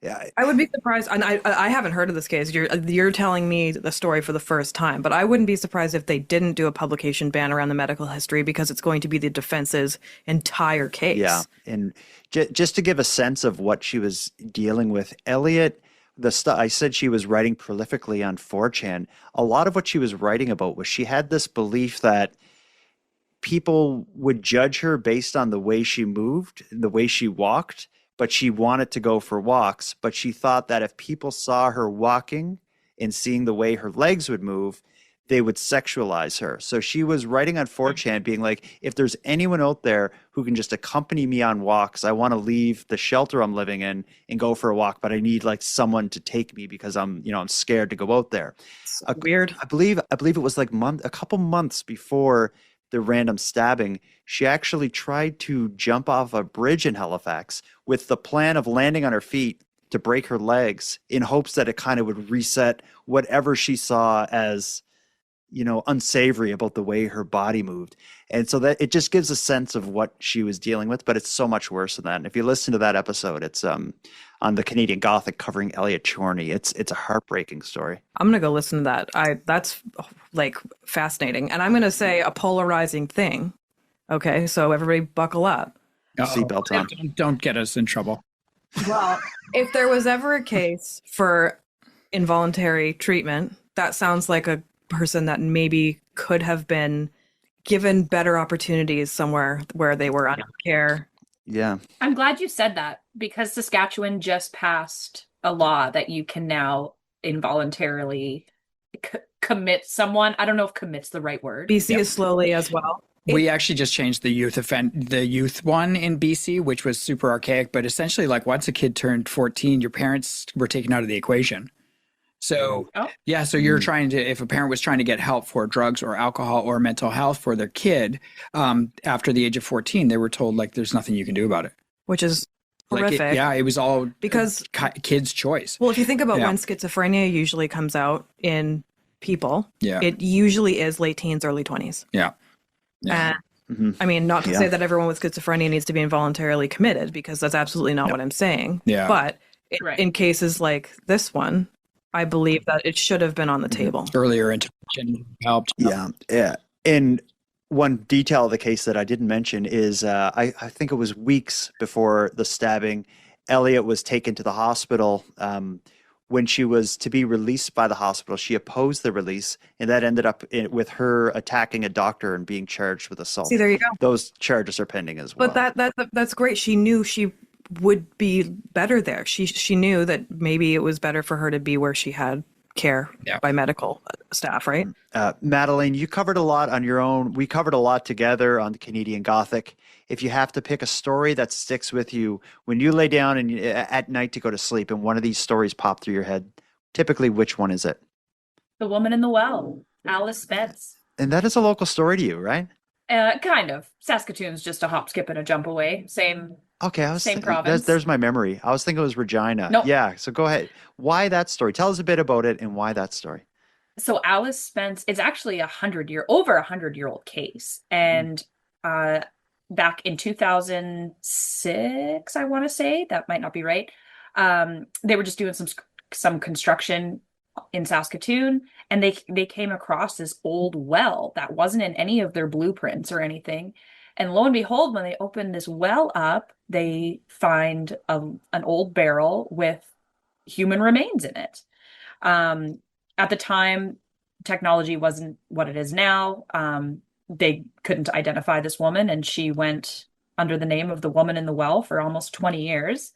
yeah, I would be surprised, and I haven't heard of this case. You're telling me the story for the first time, but I wouldn't be surprised if they didn't do a publication ban around the medical history, because it's going to be the defense's entire case. yeah. And just to give a sense of what she was dealing with, Elliot, I said she was writing prolifically on 4chan. A lot of what she was writing about was she had this belief that people would judge her based on the way she moved, the way she walked, but she wanted to go for walks. But she thought that if people saw her walking and seeing the way her legs would move, they would sexualize her. So she was writing on 4chan being like, if there's anyone out there who can just accompany me on walks, I want to leave the shelter I'm living in and go for a walk, but I need like someone to take me because I'm scared to go out there. Weird. I believe it was like a couple months before the random stabbing, she actually tried to jump off a bridge in Halifax with the plan of landing on her feet to break her legs, in hopes that it kind of would reset whatever she saw as, unsavory about the way her body moved. And so that it just gives a sense of what she was dealing with, but it's so much worse than that. And if you listen to that episode, it's on the Canadian Gothic covering Elliot Chorney. It's a heartbreaking story. I'm gonna go listen to that. That's like fascinating, and I'm gonna say a polarizing thing. Okay, so everybody buckle up. Seatbelt on. Don't get us in trouble. Well, if there was ever a case for involuntary treatment, that sounds like a person that maybe could have been given better opportunities somewhere where they were under care. Yeah. I'm glad you said that, because Saskatchewan just passed a law that you can now involuntarily commit someone. I don't know if commit's the right word. BC is slowly as well. We actually just changed the youth one in BC, which was super archaic, but essentially like once a kid turned 14, your parents were taken out of the equation. So, so you're trying to, if a parent was trying to get help for drugs or alcohol or mental health for their kid, after the age of 14, they were told like, there's nothing you can do about it. Which is horrific. It was all because kids' choice. Well, if you think about when schizophrenia usually comes out in people, it usually is late teens, early 20s. Yeah. And I mean, not to say that everyone with schizophrenia needs to be involuntarily committed, because that's absolutely not what I'm saying. Yeah. But in cases like this one, I believe that it should have been on the table. Earlier intervention helped. Yeah. And one detail of the case that I didn't mention is I think it was weeks before the stabbing, Elliot was taken to the hospital. When she was to be released by the hospital, she opposed the release, and that ended up with her attacking a doctor and being charged with assault. See, there you go. Those charges are pending as well. But that's great. She knew she would be better there. She knew that maybe it was better for her to be where she had care by medical staff, right? Madelayne, you covered a lot on your own. We covered a lot together on the Canadian Gothic. If you have to pick a story that sticks with you when you lay down and at night to go to sleep, and one of these stories pop through your head, typically which one is it? The Woman in the Well, Alice Spence. And that is a local story to you, right? Kind of. Saskatoon's just a hop, skip, and a jump away. Same province. There's my memory. I was thinking it was Regina. Nope. Yeah, so go ahead. Why that story? Tell us a bit about it and why that story. So Alice Spence is actually over 100-year-old case. And back in 2006, I want to say, that might not be right. They were just doing some construction in Saskatoon, and they came across this old well that wasn't in any of their blueprints or anything. And lo and behold, when they open this well up, they find an old barrel with human remains in it. At the time, technology wasn't what it is now. They couldn't identify this woman, and she went under the name of the Woman in the Well for almost 20 years.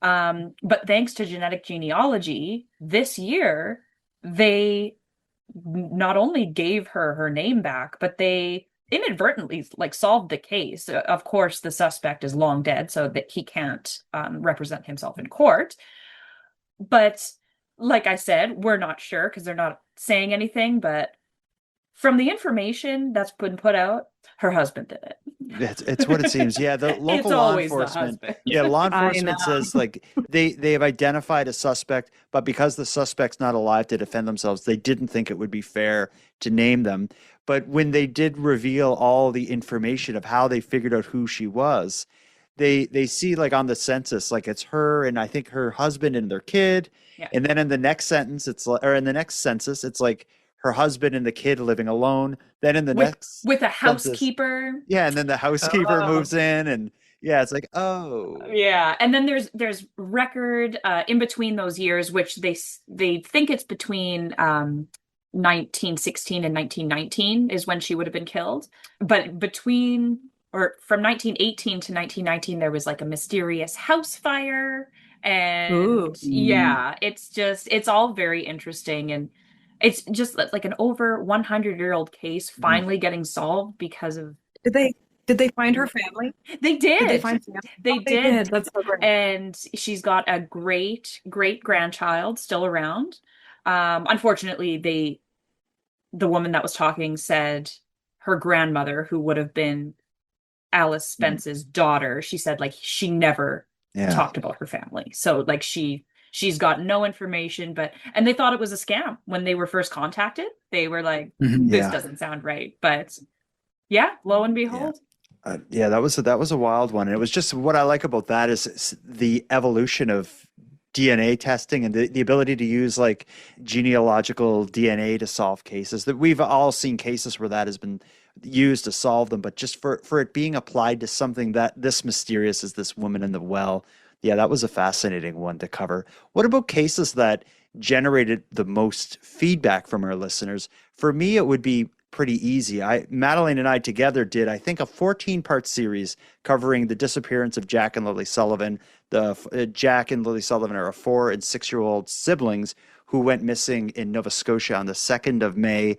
But thanks to genetic genealogy, this year, they not only gave her name back, but they inadvertently solved the case. Of course, the suspect is long dead, so that he can't represent himself in court. But like I said, we're not sure because they're not saying anything, but from the information that's been put out, her husband did it. It's what it seems. Yeah, the local It's law always the enforcement. husband. Yeah, law I enforcement know. says like they have identified a suspect, but because the suspect's not alive to defend themselves, they didn't think it would be fair to name them. But when they did reveal all the information of how they figured out who she was, they see like on the census, like it's her and I think her husband and their kid. Yeah. And then in the next sentence, or in the next census, it's like her husband and the kid living alone. Then in the next with a census, housekeeper. yeah, and then the housekeeper Oh. moves in, and yeah, it's like, oh, Yeah, and then there's record in between those years, which they think it's between 1916 and 1919 is when she would have been killed. But between or from 1918 to 1919, there was like a mysterious house fire, and Ooh. yeah, it's all very interesting, and it's just like an over 100-year-old case finally getting solved because of Did they find her family? they did. Did they find family? They Oh, did. That's so great. And she's got a great grandchild still around. Unfortunately, the woman that was talking said her grandmother, who would have been Alice Spence's daughter, she said like she never talked about her family. So like she's got no information, and they thought it was a scam when they were first contacted. They were like, this doesn't sound right. But yeah, lo and behold. Yeah, that was a wild one. And it was just what I like about that is the evolution of DNA testing and the ability to use like genealogical DNA to solve cases. That we've all seen cases where that has been used to solve them, but just for it being applied to something that this mysterious as this woman in the well. Yeah, that was a fascinating one to cover. What about cases that generated the most feedback from our listeners? For me, it would be pretty easy. Madelayne and I together did, I think, a 14-part series covering the disappearance of Jack and Lily Sullivan. Jack and Lily Sullivan are a 4- and 6-year-old siblings who went missing in Nova Scotia on the 2nd of May.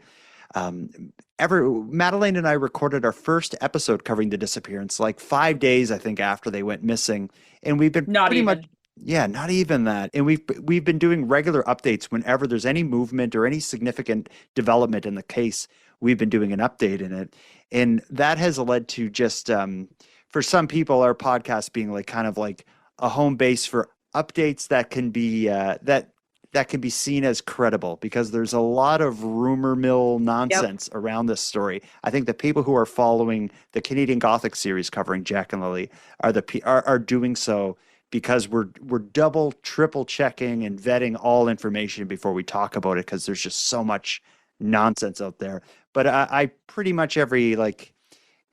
Madelayne and I recorded our first episode covering the disappearance like 5 days, I think, after they went missing. And we've been not even that. And we've been doing regular updates whenever there's any movement or any significant development in the case. We've been doing an update in it. And that has led to just, for some people, our podcast being like kind of like a home base for updates that can be, that can be seen as credible, because there's a lot of rumor mill nonsense around this story. I think the people who are following the Canadian Gothic series covering Jack and Lily are doing so because we're double, triple checking and vetting all information before we talk about it, because there's just so much nonsense out there. But I pretty much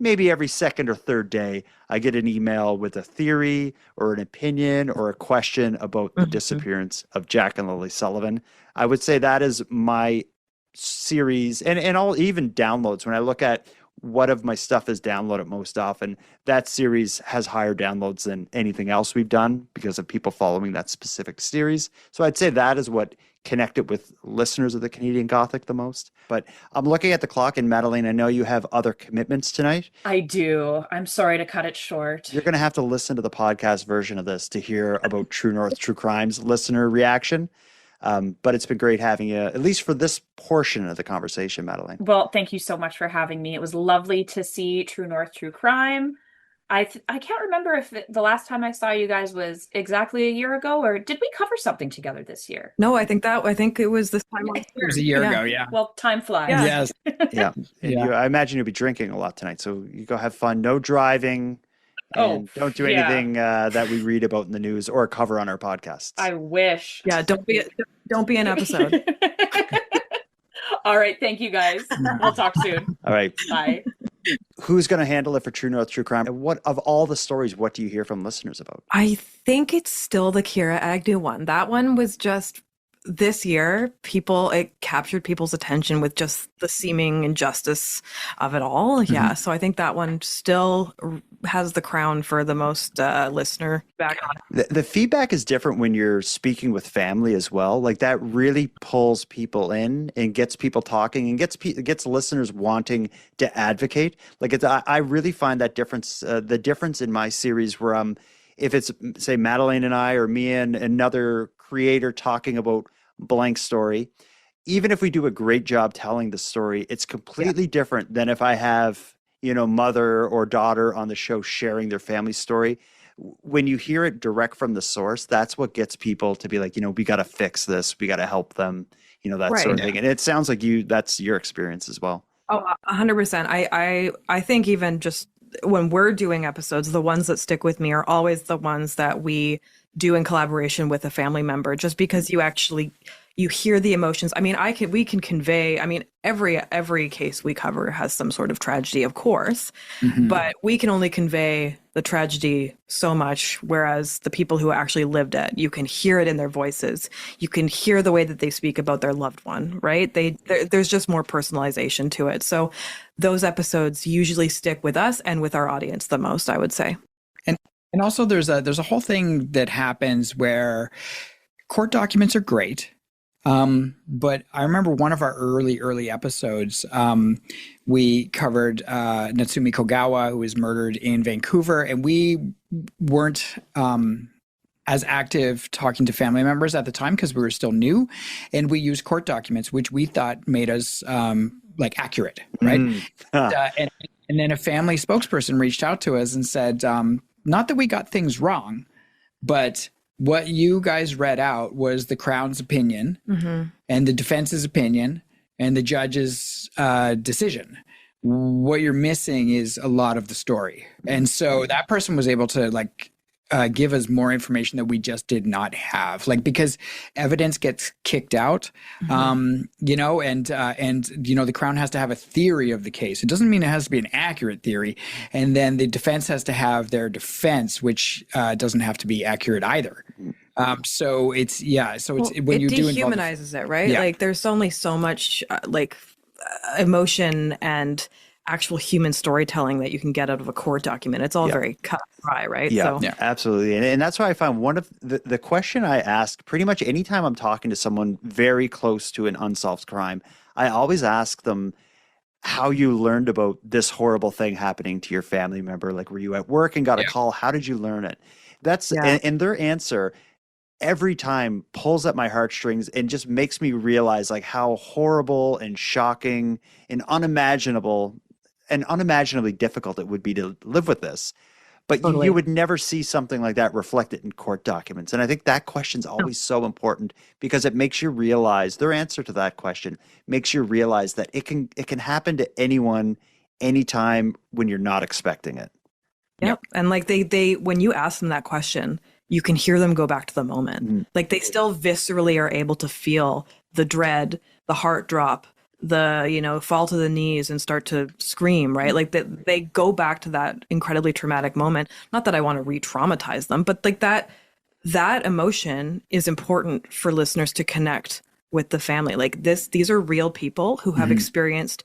maybe every second or third day, I get an email with a theory or an opinion or a question about the disappearance of Jack and Lily Sullivan. I would say that is my series, and all even downloads. When I look at what of my stuff is downloaded most often, that series has higher downloads than anything else we've done because of people following that specific series. So I'd say that is what connected with listeners of the Canadian Gothic the most. But I'm looking at the clock, and Madelayne, I know you have other commitments tonight. I do. I'm sorry to cut it short. You're going to have to listen to the podcast version of this to hear about True North True Crime's listener reaction. But it's been great having you, at least for this portion of the conversation, Madelayne. Well, thank you so much for having me. It was lovely to see True North True Crime. I can't remember if the last time I saw you guys was exactly a year ago, or did we cover something together this year? No, I think it was this time last year. It was a year ago, yeah. Well, time flies. Yeah. Yes. Yeah. And I imagine you'll be drinking a lot tonight. So you go have fun. No driving. And don't do anything that we read about in the news or cover on our podcasts. I wish. Yeah, don't be an episode. All right. Thank you, guys. We'll talk soon. All right. Bye. Who's going to handle it for True North True Crime? And what of all the stories, what do you hear from listeners about? I think it's still the Kira Agnew one. That one was just this year. It captured people's attention with just the seeming injustice of it all. Mm-hmm. Yeah. So I think that one still has the crown for the most listener back on it. The feedback is different when you're speaking with family as well. Like that really pulls people in and gets people talking and gets listeners wanting to advocate. Like I really find that difference, the difference in my series where if it's say Madelayne and I or me and another creator talking about blank story, even if we do a great job telling the story, it's completely different than if I have, mother or daughter on the show sharing their family story. When you hear it direct from the source, that's what gets people to be like, we got to fix this. We got to help them, that sort of thing. And it sounds like that's your experience as well. Oh, 100%. I think even just when we're doing episodes, the ones that stick with me are always the ones that we do in collaboration with a family member, just because you hear the emotions. I mean, we can convey, I mean, every case we cover has some sort of tragedy, of course, but we can only convey the tragedy so much, whereas the people who actually lived it, you can hear it in their voices. You can hear the way that they speak about their loved one, right? There's just more personalization to it. So those episodes usually stick with us and with our audience the most, I would say. And also there's a whole thing that happens where court documents are great. But I remember one of our early episodes, we covered Natsumi Kogawa, who was murdered in Vancouver, and we weren't as active talking to family members at the time because we were still new, and we used court documents, which we thought made us accurate, right? And then a family spokesperson reached out to us and said, not that we got things wrong, but what you guys read out was the Crown's opinion and the defense's opinion and the judge's decision. What you're missing is a lot of the story. And so that person was able to give us more information that we just did not have, because evidence gets kicked out, and the Crown has to have a theory of the case. It doesn't mean it has to be an accurate theory. And then the defense has to have their defense, which doesn't have to be accurate either. So it's when you do dehumanizes it, right? Yeah. There's only so much emotion and actual human storytelling that you can get out of a court document. It's all very cut and dry, right? Yeah, absolutely. And that's why I find one of the question I ask pretty much anytime I'm talking to someone very close to an unsolved crime, I always ask them how you learned about this horrible thing happening to your family member. Were you at work and got a call? How did you learn it? And their answer every time pulls at my heartstrings and just makes me realize how horrible and shocking and unimaginably difficult it would be to live with this. But Totally. you would never see something like that reflected in court documents. And I think that question's always so important because it makes you realize their answer to that question makes you realize that it can happen to anyone, anytime when you're not expecting it. Yep. And they when you ask them that question, you can hear them go back to the moment. They still viscerally are able to feel the dread, the heart drop, the, fall to the knees and start to scream, right? They go back to that incredibly traumatic moment. Not that I want to re-traumatize them, but that emotion is important for listeners to connect with the family. These are real people who have experienced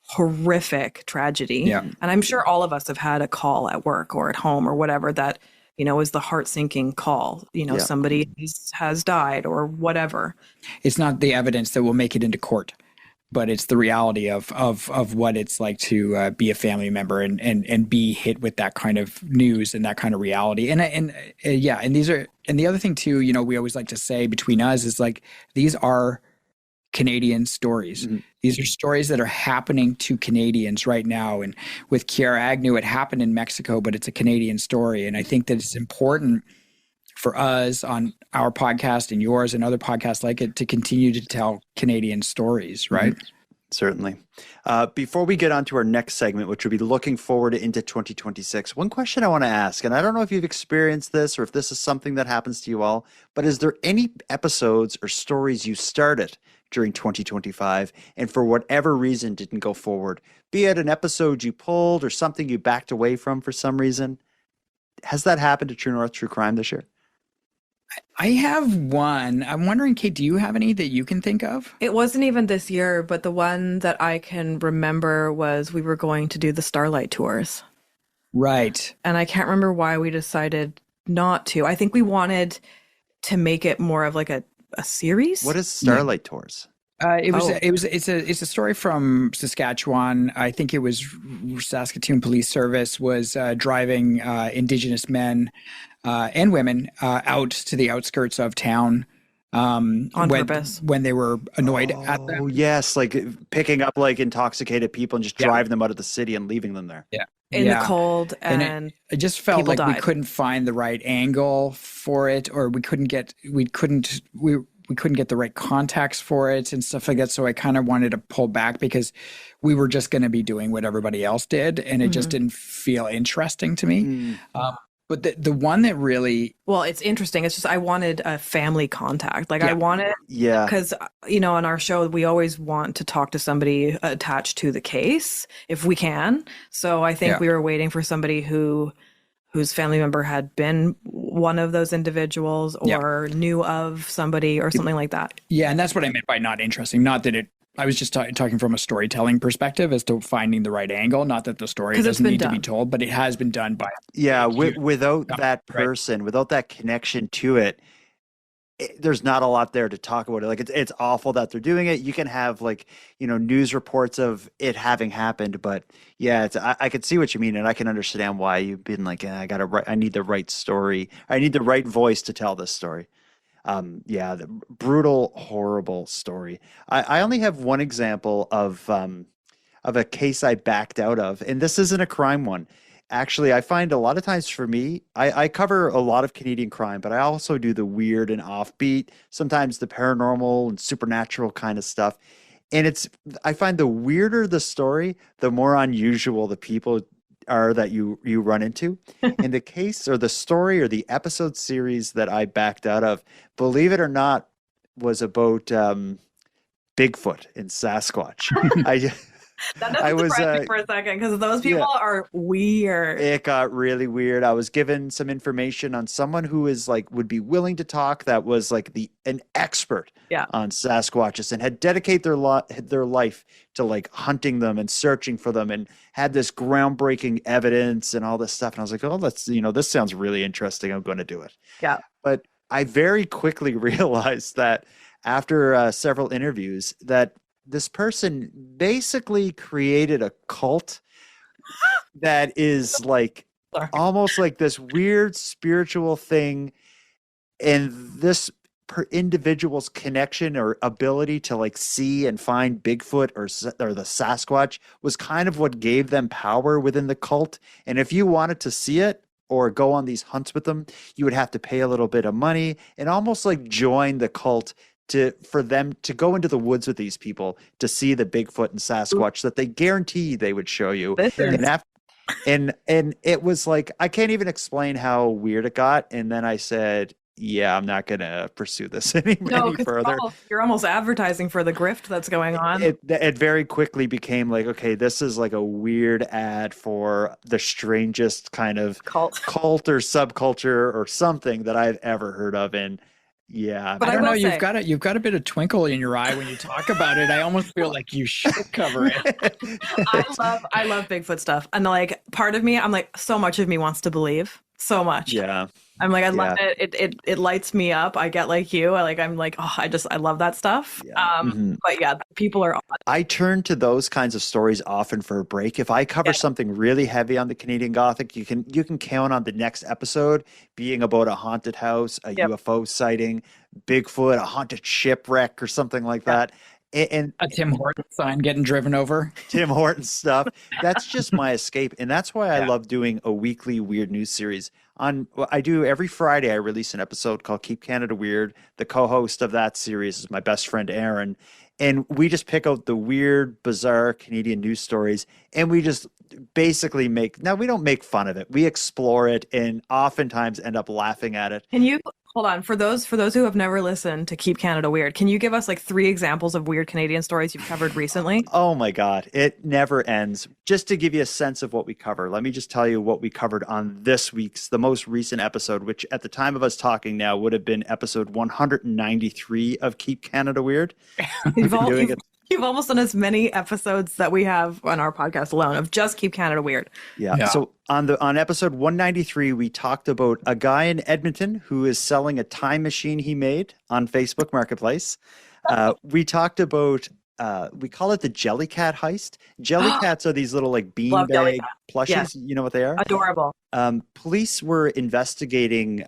horrific tragedy. Yeah. And I'm sure all of us have had a call at work or at home or whatever that, is the heart-sinking call. Somebody has died or whatever. It's not the evidence that will make it into court, but it's the reality of what it's like to be a family member and be hit with that kind of news and that kind of reality. And the other thing too, we always like to say between us is these are Canadian stories. These are stories that are happening to Canadians right now. And with Kiara Agnew, it happened in Mexico, but it's a Canadian story. And I think that it's important for us on our podcast and yours and other podcasts like it to continue to tell Canadian stories, right? Certainly. Before we get on to our next segment, which will be looking forward into 2026, one question I want to ask, and I don't know if you've experienced this or if this is something that happens to you all, but is there any episodes or stories you started during 2025 and for whatever reason didn't go forward? Be it an episode you pulled or something you backed away from for some reason. Has that happened to True North True Crime this year? I have one. I'm wondering, Kate, do you have any that you can think of? It wasn't even this year, but the one that I can remember was we were going to do the Starlight tours. Right. And I can't remember why we decided not to. I think we wanted to make it more of a series. What is Starlight Tours? It's a story from Saskatchewan. I think it was Saskatoon Police Service was driving Indigenous men and women out to the outskirts of town On purpose. when they were annoyed at them. Oh, yes. Like picking up like intoxicated people and just driving them out of the city and leaving them there. Yeah. In the cold, and it just felt like died. we couldn't find the right angle for it, or we couldn't get the right context for it and stuff like that. So I kind of wanted to pull back because we were just going to be doing what everybody else did, and it just didn't feel interesting to me. But the one that really... Well, it's interesting. It's just I wanted a family contact. Like I wanted... Yeah. Because, on our show, we always want to talk to somebody attached to the case if we can. So I think we were waiting for somebody whose family member had been one of those individuals or knew of somebody or something like that. Yeah, and that's what I meant by not interesting. Not that I was just talking from a storytelling perspective as to finding the right angle. Not that the story doesn't need to be told, but it has been done by... Yeah, without that person, without that connection to it, there's not a lot there to talk about it. Like it's awful that they're doing it. You can have like, news reports of it having happened, but yeah, I can see what you mean. And I can understand why you've been like, I need the right story. I need the right voice to tell this story. The brutal, horrible story. I only have one example of a case I backed out of, and this isn't a crime one. Actually, I find a lot of times for me, I cover a lot of Canadian crime, but I also do the weird and offbeat, sometimes the paranormal and supernatural kind of stuff. And I find the weirder the story, the more unusual the people are that you run into. And the case or the story or the episode series that I backed out of, believe it or not, was about Bigfoot and Sasquatch. That doesn't surprise me for a second because those people are weird. It got really weird. I was given some information on someone who is would be willing to talk, that was an expert on Sasquatches and had dedicated their life to hunting them and searching for them and had this groundbreaking evidence and all this stuff. And I was like, oh, this sounds really interesting. I'm going to do it. Yeah. But I very quickly realized that after several interviews that this person basically created a cult that is almost like this weird spiritual thing. And this individual's connection or ability to see and find Bigfoot or the Sasquatch was kind of what gave them power within the cult. And if you wanted to see it or go on these hunts with them, you would have to pay a little bit of money and almost join the cult for them to go into the woods with these people to see the Bigfoot and Sasquatch that they guarantee they would show you. And it was I can't even explain how weird it got. And then I said, yeah, I'm not going to pursue this any further. You're almost advertising for the grift that's going on. It very quickly became okay, this is a weird ad for the strangest kind of cult or subculture or something that I've ever heard of. And yeah, but I don't know. You've got a bit of twinkle in your eye when you talk about it. I almost feel like you should cover it. I love Bigfoot stuff, and part of me, I'm so much of me wants to believe so much. Yeah, I'm I love it. It lights me up. I get like you. I love that stuff. Yeah. But yeah, people are odd. I turn to those kinds of stories often for a break. If I cover something really heavy on the Canadian Gothic, you can count on the next episode being about a haunted house, a UFO sighting, Bigfoot, a haunted shipwreck, or something like that. And a Tim Horton sign getting driven over. Tim Horton stuff. That's just my escape. And that's why I love doing a weekly weird news series. I do every Friday, I release an episode called Keep Canada Weird. The co-host of that series is my best friend, Aaron. And we just pick out the weird, bizarre Canadian news stories. And we just basically we don't make fun of it. We explore it and oftentimes end up laughing at it. Can you hold on for those who have never listened to Keep Canada Weird? Can you give us 3 examples of weird Canadian stories you've covered recently? Oh my God, it never ends. Just to give you a sense of what we cover, let me just tell you what we covered on this week's, the most recent episode, which at the time of us talking now would have been episode 193 of Keep Canada Weird. You've almost done as many episodes that we have on our podcast alone of just Keep Canada Weird. Yeah. So on episode 193, we talked about a guy in Edmonton who is selling a time machine he made on Facebook Marketplace. We talked about we call it the Jellycat heist. Jellycats are these little beanbag plushies. Yeah. You know what they are? Adorable. Police were investigating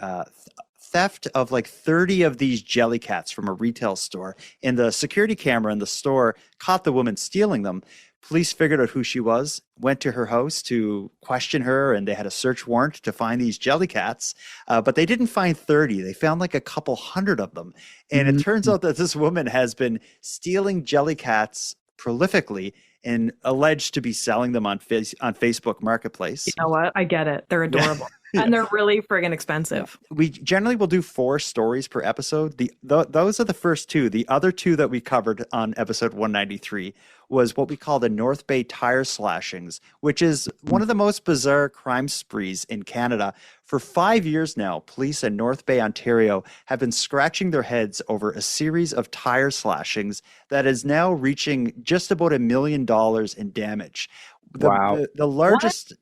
theft of like 30 of these Jellycats from a retail store, and the security camera in the store caught the woman stealing them. Police figured out who she was, went to her house to question her, and they had a search warrant to find these Jellycats. But they didn't find 30. They found like a couple hundred of them. And it turns out that this woman has been stealing Jellycats prolifically and alleged to be selling them on Facebook Marketplace. You know what? I get it. They're adorable. And they're really friggin' expensive. We generally will do 4 stories per episode. Those are the first 2. The other 2 that we covered on episode 193 was what we call the North Bay tire slashings, which is one of the most bizarre crime sprees in Canada. For 5 years now, police in North Bay, Ontario have been scratching their heads over a series of tire slashings that is now reaching just about $1 million in damage. Wow. The largest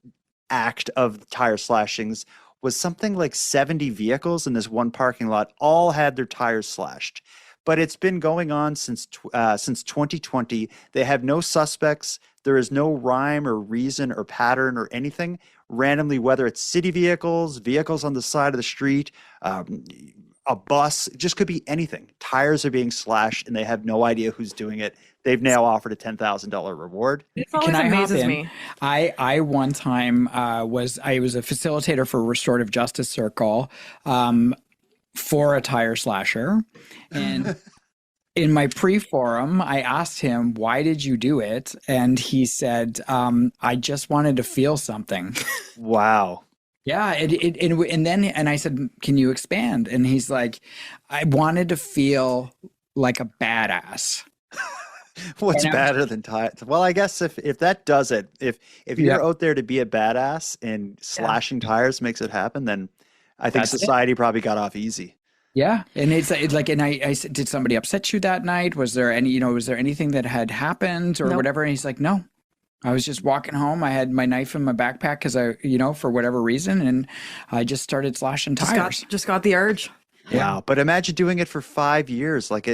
act of tire slashings was something like 70 vehicles in this one parking lot all had their tires slashed. But it's been going on since 2020. They have no suspects. There is no rhyme or reason or pattern or anything. Randomly, whether it's city vehicles on the side of the street, a bus, it just could be anything. Tires are being slashed, and they have no idea who's doing it. They've now offered a $10,000 reward. It always amazes me. I one time was a facilitator for Restorative Justice Circle for a tire slasher, and in my pre-forum, I asked him, "Why did you do it?" And he said, "I just wanted to feel something." Wow. Yeah, and I said, "Can you expand?" And he's like, "I wanted to feel like a badass." What's better than tires? Well, I guess if that does it, if you're out there to be a badass and slashing tires makes it happen, then I think society probably got off easy. Yeah, and it's like, and I said, "Did somebody upset you that night? Was there anything that had happened or whatever?" And he's like, "No. I was just walking home. I had my knife in my backpack because for whatever reason, and I just started slashing tires. Just got the urge." Yeah, but imagine doing it for 5 years. Like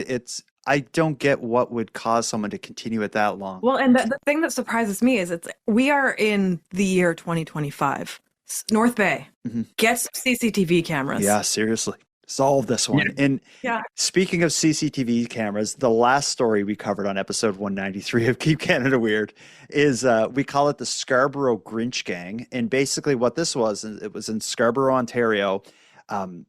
I don't get what would cause someone to continue it that long. Well, and the thing that surprises me is we are in the year 2025. North Bay, get some CCTV cameras. Yeah, seriously. Solve this one. And speaking of CCTV cameras, the last story we covered on episode 193 of Keep Canada Weird is we call it the Scarborough Grinch Gang. And basically what this was, it was in Scarborough, Ontario.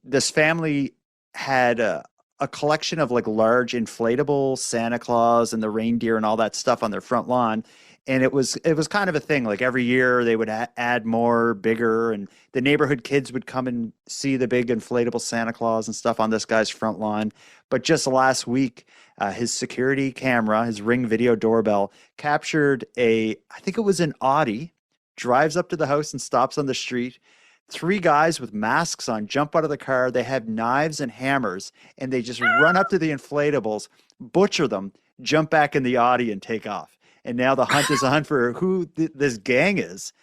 This family had a collection of like large inflatable Santa Claus and the reindeer and all that stuff on their front lawn. And it was kind of a thing. Like every year they would add more, bigger, and the neighborhood kids would come and see the big inflatable Santa Claus and stuff on this guy's front lawn. But just last week, his security camera, his Ring video doorbell, captured I think it was an Audi, drives up to the house and stops on the street. 3 guys with masks on jump out of the car. They have knives and hammers, and they just run up to the inflatables, butcher them, jump back in the Audi, and take off. And now the hunt is a hunt for who this gang is.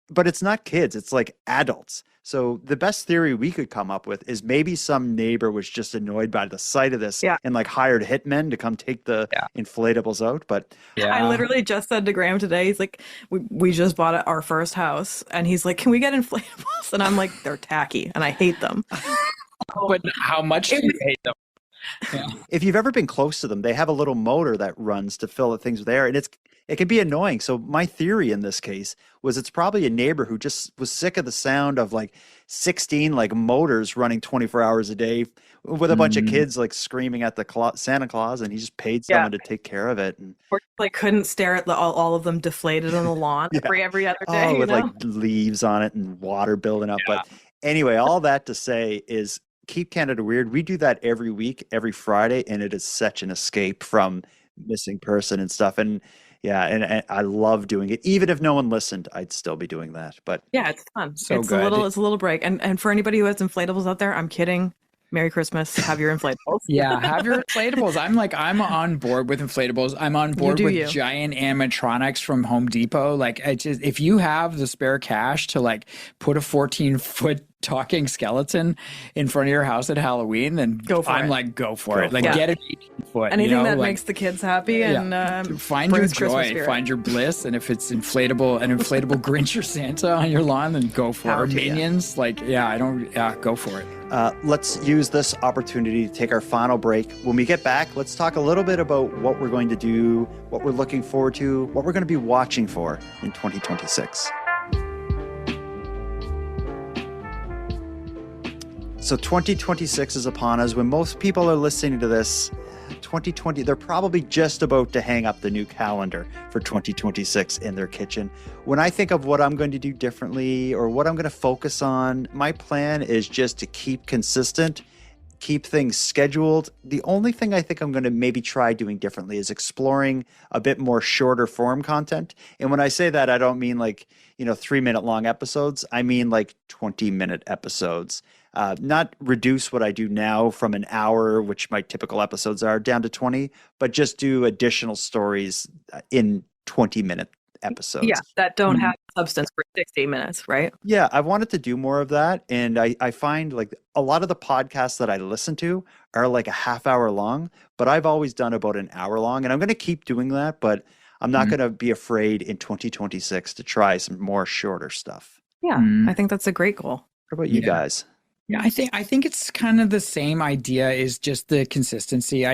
But it's not kids. It's like adults. So the best theory we could come up with is maybe some neighbor was just annoyed by the sight of this and like hired hitmen to come take the inflatables out. But I literally just said to Graeme today, he's like, we just bought our first house. And he's like, can we get inflatables? And I'm like, they're tacky and I hate them. But how much do you hate them? Yeah. If you've ever been close to them, they have a little motor that runs to fill the things with air, and it can be annoying. So my theory in this case was it's probably a neighbor who just was sick of the sound of like 16 like motors running 24 hours a day with a bunch of kids like screaming at the Santa Claus, and he just paid someone to take care of it. And or like couldn't stare at all of them deflated on the lawn every other day. With like leaves on it and water building up. But anyway, all that to say is Keep Canada Weird. We do that every week, every Friday, and it is such an escape from missing person and stuff. And and I love doing it. Even if no one listened, I'd still be doing that. But yeah, it's fun. So it's good. It's a little break. And for anybody who has inflatables out there, I'm kidding. Merry Christmas. Have your inflatables. Have your inflatables. I'm on board with inflatables. I'm on board with giant animatronics from Home Depot. Like, if you have the spare cash to like put a 14-foot talking skeleton in front of your house at Halloween, then Go for I'm it. like, go for it. Like, for it. get an 18-foot. Anything that like, makes the kids happy and find your brings Christmas joy, spirit. find your bliss, and if it's an inflatable Grinch or Santa on your lawn, then go for it. Power Or to ya. Minions, go for it. Let's use this opportunity to take our final break. When we get back, let's talk a little bit about what we're going to do, what we're looking forward to, what we're going to be watching for in 2026. So 2026 is upon us. When most people are listening to this, 2020, they're probably just about to hang up the new calendar for 2026 in their kitchen. When I think of what I'm going to do differently or what I'm going to focus on, my plan is just to keep consistent, keep things scheduled. The only thing I think I'm going to maybe try doing differently is exploring a bit more shorter form content. And when I say that, I don't mean 3-minute long episodes. I mean 20-minute episodes. Not reduce what I do now from an hour, which my typical episodes are, down to 20, but just do additional stories in 20-minute episodes. Yeah, that don't have substance for 60 minutes, right? Yeah, I wanted to do more of that. And I find a lot of the podcasts that I listen to are a half hour long, but I've always done about an hour long. And I'm going to keep doing that, but I'm not going to be afraid in 2026 to try some more shorter stuff. Yeah, I think that's a great goal. What about you guys? Yeah, I think it's kind of the same idea, is just the consistency.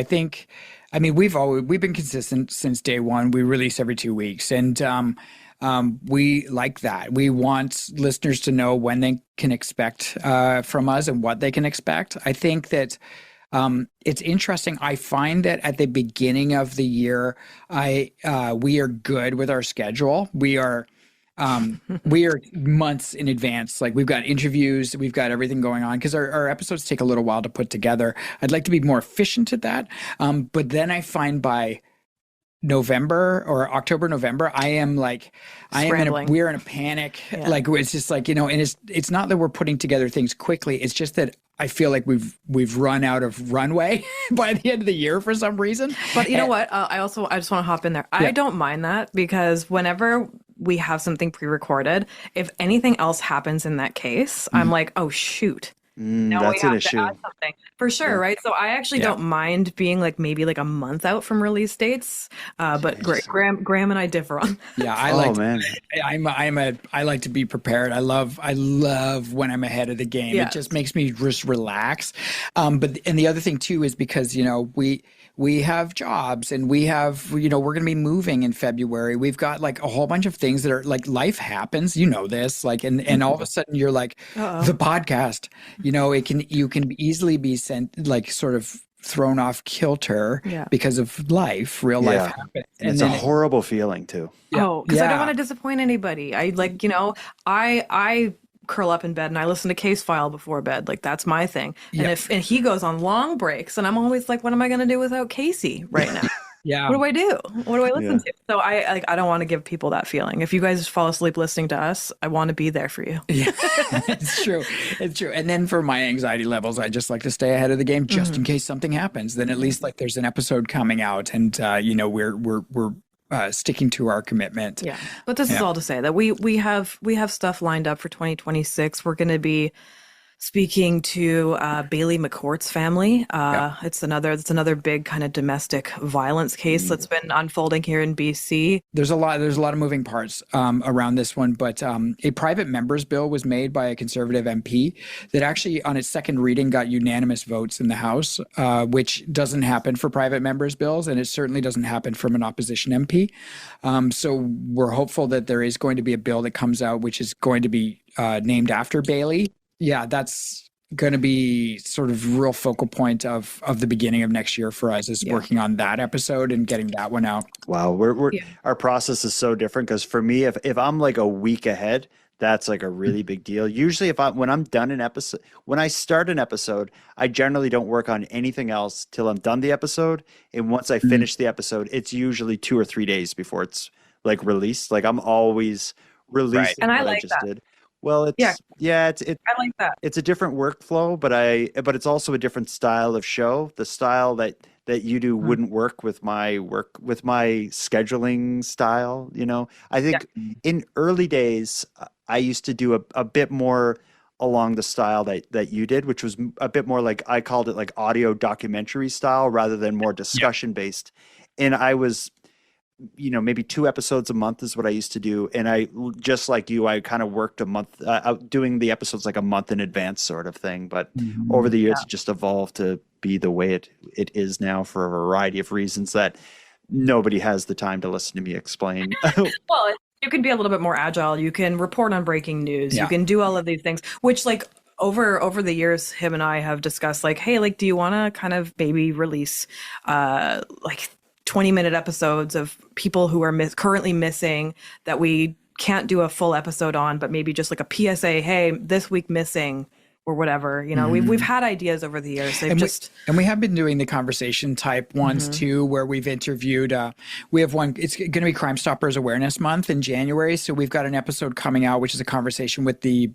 We've been consistent since day one. We release every 2 weeks, and we like that. We want listeners to know when they can expect from us and what they can expect. I think that it's interesting. I find that at the beginning of the year, we are good with our schedule. We are months in advance. We've got interviews, we've got everything going on, because our episodes take a little while to put together. I'd like to be more efficient at that. But then I find by November or October, November, we're in a panic. Yeah. It's just and it's not that we're putting together things quickly. It's just that I feel like we've run out of runway by the end of the year for some reason. But you know what? I just want to hop in there. I don't mind that, because whenever we have something pre-recorded, if anything else happens in that case, I'm like, oh shoot. Now That's we an have to issue. add something for sure, right? So I actually don't mind being maybe a month out from release dates, but Graeme and I differ on. Yeah, I like to be prepared. I love when I'm ahead of the game. Yes. It just makes me just relax. And the other thing too is because we have jobs, and we're going to be moving in February. We've got a whole bunch of things that are life happens, this, and all of a sudden you're the podcast, you can easily be sent sort of thrown off kilter because of real life happens. And it's a horrible feeling too. Because I don't want to disappoint anybody. I curl up in bed and I listen to Case File before bed. That's my thing. And and he goes on long breaks, and I'm always what am I going to do without Casey right now? Yeah. What do I do? What do I listen to? So I don't want to give people that feeling. If you guys fall asleep listening to us, I want to be there for you. Yeah, it's true. It's true. And then for my anxiety levels, I just like to stay ahead of the game just in case something happens. Then at least there's an episode coming out, and we're sticking to our commitment. Yeah. But this is all to say that we have stuff lined up for 2026. We're going to be speaking to Bailey McCourt's family. It's another big kind of domestic violence case that's been unfolding here in BC. There's a lot of moving parts around this one, but a private members bill was made by a Conservative MP that actually on its second reading got unanimous votes in the House, which doesn't happen for private members bills, and it certainly doesn't happen from an opposition MP. So we're hopeful that there is going to be a bill that comes out which is going to be named after Bailey. Yeah, that's going to be sort of real focal point of the beginning of next year for us, is working on that episode and getting that one out. Wow, our process is so different, because for me, if I'm a week ahead, that's a really big deal. Usually when I'm done an episode, when I start an episode, I generally don't work on anything else till I'm done the episode. And once I finish the episode, it's usually 2 or 3 days before it's released. I'm always releasing And I what like I just that. did. Well, it's I like that. It's a different workflow, but it's also a different style of show. The style that you do wouldn't work with my scheduling style. I think in early days, I used to do a bit more along the style that you did, which was a bit more like, I called it like audio documentary style rather than more discussion based. And I was, maybe 2 episodes a month is what I used to do. And I, just like you, I kind of worked a month out doing the episodes like a month in advance sort of thing. But over the years, it just evolved to be the way it is now for a variety of reasons that nobody has the time to listen to me explain. Well, you can be a little bit more agile. You can report on breaking news. Yeah. You can do all of these things, which like over the years, him and I have discussed like, hey, like, do you want to kind of maybe release like 20-minute episodes of people who are currently missing that we can't do a full episode on, but maybe just like a PSA, hey, this week missing, or whatever. We've had ideas over the years. And we have been doing the conversation type ones too, where we've interviewed. We have one. It's going to be Crime Stoppers Awareness Month in January, so we've got an episode coming out, which is a conversation with the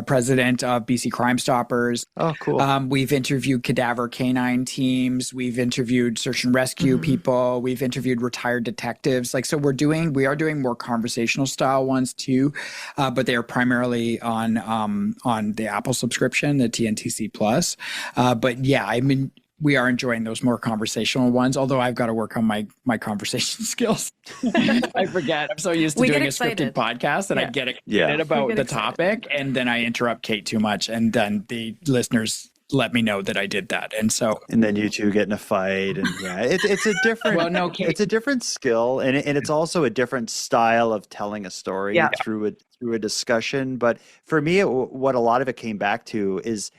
president of BC Crime Stoppers. Oh, cool. We've interviewed cadaver canine teams. We've interviewed search and rescue people. We've interviewed retired detectives. Like, so we are doing more conversational style ones too, but they are primarily on the Apple subscription, the TNTC Plus. But yeah, I mean, we are enjoying those more conversational ones, although I've got to work on my conversation skills. I forget. I'm so used to doing a scripted podcast that I get excited about the topic, and then I interrupt Kate too much, and then the listeners let me know that I did that. And then you two get in a fight, and it's a different it's a different skill, and it's also a different style of telling a story through a discussion. But for me, what a lot of it came back to is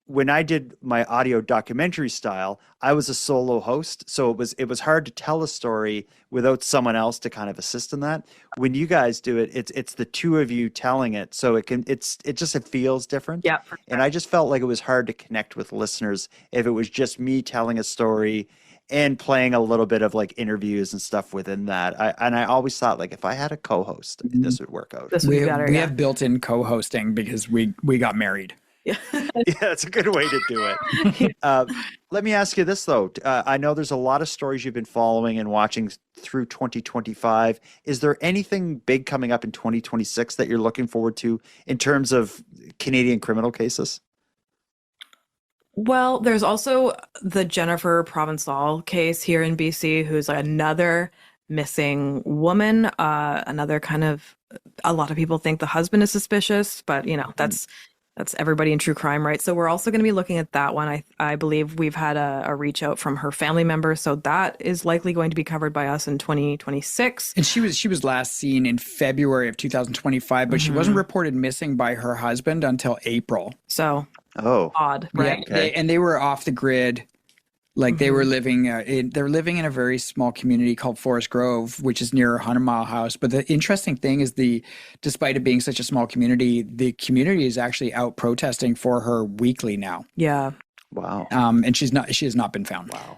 when I did my audio documentary style, I was a solo host, so it was hard to tell a story without someone else to kind of assist in that. When you guys do it, it's the two of you telling it, so it feels different. Yeah, for sure. And I just felt like it was hard to connect with listeners if it was just me telling a story and playing a little bit of like interviews and stuff within that. I always thought, like, if I had a co-host, this would work out. This would be better. We have built-in co-hosting because we got married. Yeah, it's a good way to do it. Let me ask you this, though. I know there's a lot of stories you've been following and watching through 2025. Is there anything big coming up in 2026 that you're looking forward to in terms of Canadian criminal cases? Well, there's also the Jennifer Provençal case here in BC, who's like another missing woman. Another kind of, a lot of people think the husband is suspicious, but that's everybody in true crime, right? So we're also going to be looking at that one. I believe we've had a reach out from her family member, so that is likely going to be covered by us in 2026. And she was last seen in February of 2025, but she wasn't reported missing by her husband until April. So odd, right? Yeah, okay. They were off the grid. Like they were living, they're living in a very small community called Forest Grove, which is near 100 Mile House. But the interesting thing is despite it being such a small community, the community is actually out protesting for her weekly now. Yeah. Wow. And she has not been found. Wow.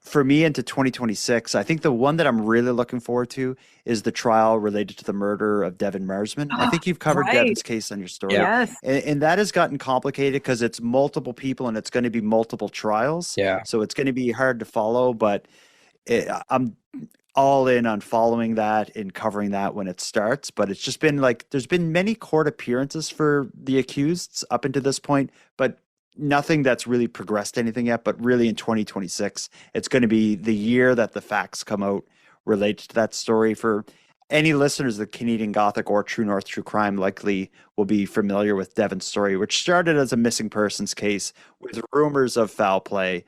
For me into 2026, I think the one that I'm really looking forward to is the trial related to the murder of Devin Marsman. I think you've covered Devin's case on your story. Yes. And that has gotten complicated because it's multiple people and it's going to be multiple trials. Yeah. So it's going to be hard to follow, but I'm all in on following that and covering that when it starts. But it's just been like, there's been many court appearances for the accused up until this point, but nothing that's really progressed anything yet. But really in 2026, it's going to be the year that the facts come out related to that story. For any listeners of Canadian Gothic or True North True Crime likely will be familiar with Devin's story, which started as a missing persons case with rumors of foul play.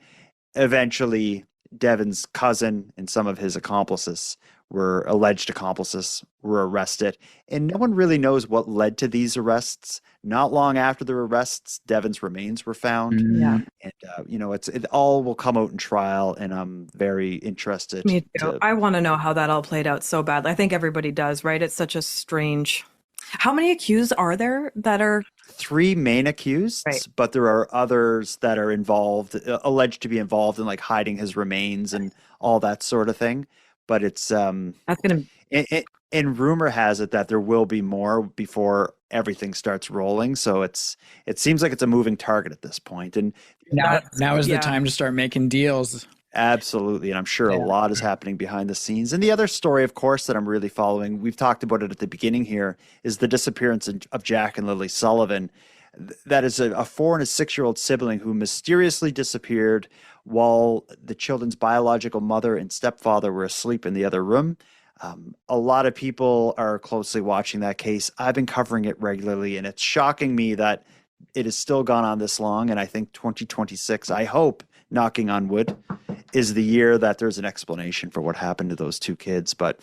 Eventually, Devin's cousin and some of his alleged accomplices were arrested, and no one really knows what led to these arrests. Not long after the arrests, Devin's remains were found. Yeah. And it all will come out in trial, and I'm very interested. Me too. I want to know how that all played out so badly. I think everybody does, right? It's such a strange. How many accused are there that are? 3 main accused, right, but there are others that are involved, alleged to be involved in like hiding his remains and all that sort of thing. But it's that's gonna. And rumor has it that there will be more before everything starts rolling. So it seems like it's a moving target at this point. And now is the time to start making deals. Absolutely. And I'm sure a lot is happening behind the scenes. And the other story, of course, that I'm really following, we've talked about it at the beginning here, is the disappearance of Jack and Lily Sullivan. That is a 4 and a 6-year-old sibling who mysteriously disappeared while the children's biological mother and stepfather were asleep in the other room. A lot of people are closely watching that case. I've been covering it regularly, and it's shocking me that it has still gone on this long. And I think 2026, I hope, knocking on wood, is the year that there's an explanation for what happened to those 2 kids. But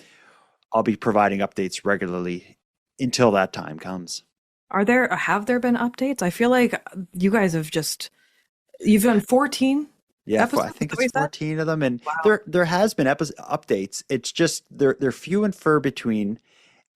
I'll be providing updates regularly until that time comes. Have there been updates? I feel like you guys you've done 14 episodes? I think it's 14 of them. And there has been updates. It's just they're few and far between.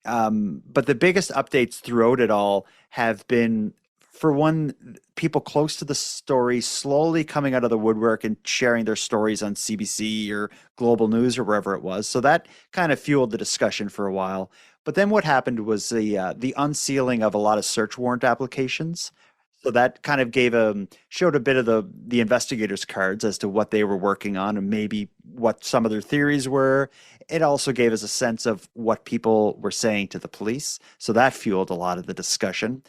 But the biggest updates throughout it all have been, for one, people close to the story slowly coming out of the woodwork and sharing their stories on CBC or Global News or wherever it was. So that kind of fueled the discussion for a while. But then what happened was the unsealing of a lot of search warrant applications. So that kind of showed a bit of the investigators' cards as to what they were working on and maybe what some of their theories were. It also gave us a sense of what people were saying to the police. So that fueled a lot of the discussion.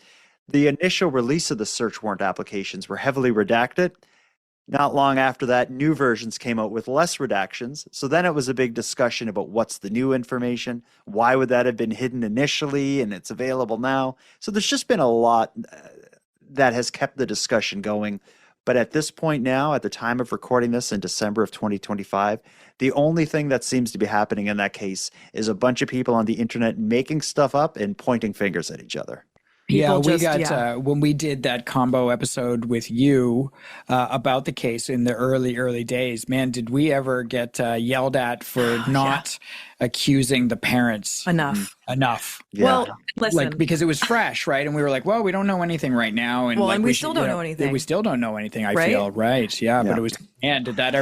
The initial release of the search warrant applications were heavily redacted. Not long after that, new versions came out with less redactions. So then it was a big discussion about what's the new information. Why would that have been hidden initially and it's available now? So there's just been a lot that has kept the discussion going. But at this point now, at the time of recording this in December of 2025, the only thing that seems to be happening in that case is a bunch of people on the internet making stuff up and pointing fingers at each other. When we did that combo episode with you about the case in the early days, man, did we ever get yelled at for not accusing the parents enough? Yeah. Well, listen, because it was fresh, right? And we were like, well, we don't know anything right now. And and we still don't know anything. We still don't know anything, I feel. Right. Yeah. But it was, man, did that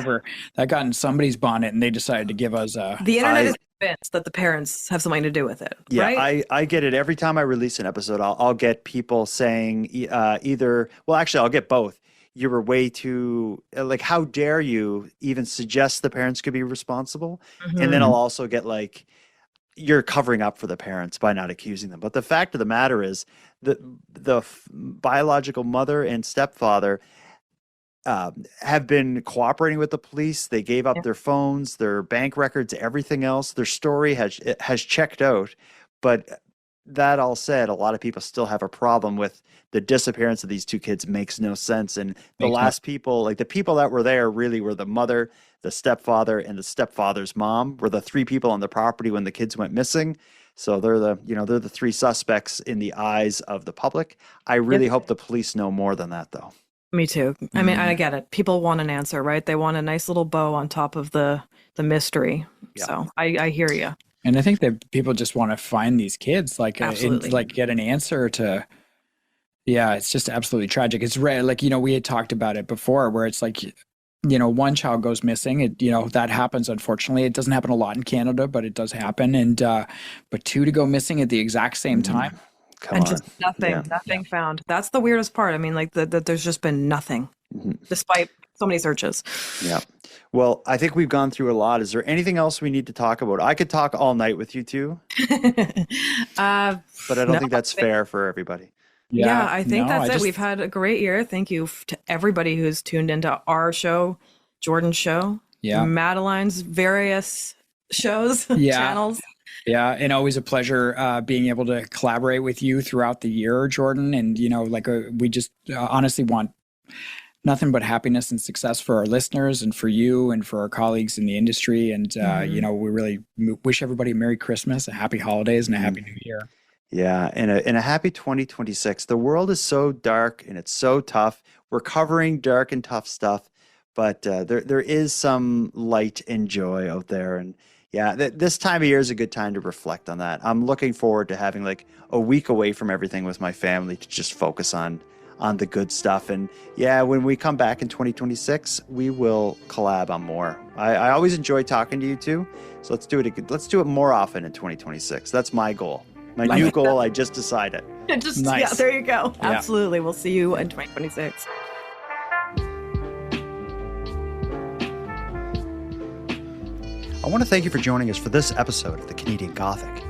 got in somebody's bonnet and they decided to give us the internet is convinced that the parents have something to do with it. Yeah, right? I get it. Every time I release an episode, I'll get people saying I'll get both. You were way too, how dare you even suggest the parents could be responsible? Mm-hmm. And then I'll also get you're covering up for the parents by not accusing them. But the fact of the matter is that the biological mother and stepfather have been cooperating with the police. They gave up their phones, their bank records, everything else. Their story has checked out. But that all said, a lot of people still have a problem with the disappearance of these 2 kids. Makes no sense. And the last people, the people that were there really were the mother, the stepfather, and the stepfather's mom were the 3 people on the property when the kids went missing. So they're the 3 suspects in the eyes of the public. I really hope the police know more than that, though. Me too. I mean, I get it. People want an answer, right? They want a nice little bow on top of the mystery. Yeah. So I hear you. And I think that people just want to find these kids, get an answer to. Yeah, it's just absolutely tragic. It's rare. We had talked about it before, where it's one child goes missing. That happens. Unfortunately, it doesn't happen a lot in Canada, but it does happen. And but 2 to go missing at the exact same time. Just nothing found. That's the weirdest part. I mean, that there's just been nothing, despite so many searches. Yeah. Well, I think we've gone through a lot. Is there anything else we need to talk about? I could talk all night with you 2. But I don't think that's fair for everybody. Yeah, I think that's it. We've had a great year. Thank you to everybody who's tuned into our show, Jordan's show, Madeleine's various shows, channels. Yeah, and always a pleasure being able to collaborate with you throughout the year, Jordan. And, we just honestly want nothing but happiness and success for our listeners and for you and for our colleagues in the industry. And, we really wish everybody a Merry Christmas, a Happy Holidays, and a Happy New Year. Yeah, and a happy 2026. The world is so dark and it's so tough. We're covering dark and tough stuff, but there is some light and joy out there. And yeah, this time of year is a good time to reflect on that. I'm looking forward to having a week away from everything with my family to just focus on the good stuff. And yeah, when we come back in 2026, we will collab on more. I always enjoy talking to you 2. So let's do it. Let's do it more often in 2026. That's my goal. My new goal, I just decided. Nice. Yeah, there you go. Yeah. Absolutely. We'll see you in 2026. I want to thank you for joining us for this episode of the Canadian Gothic.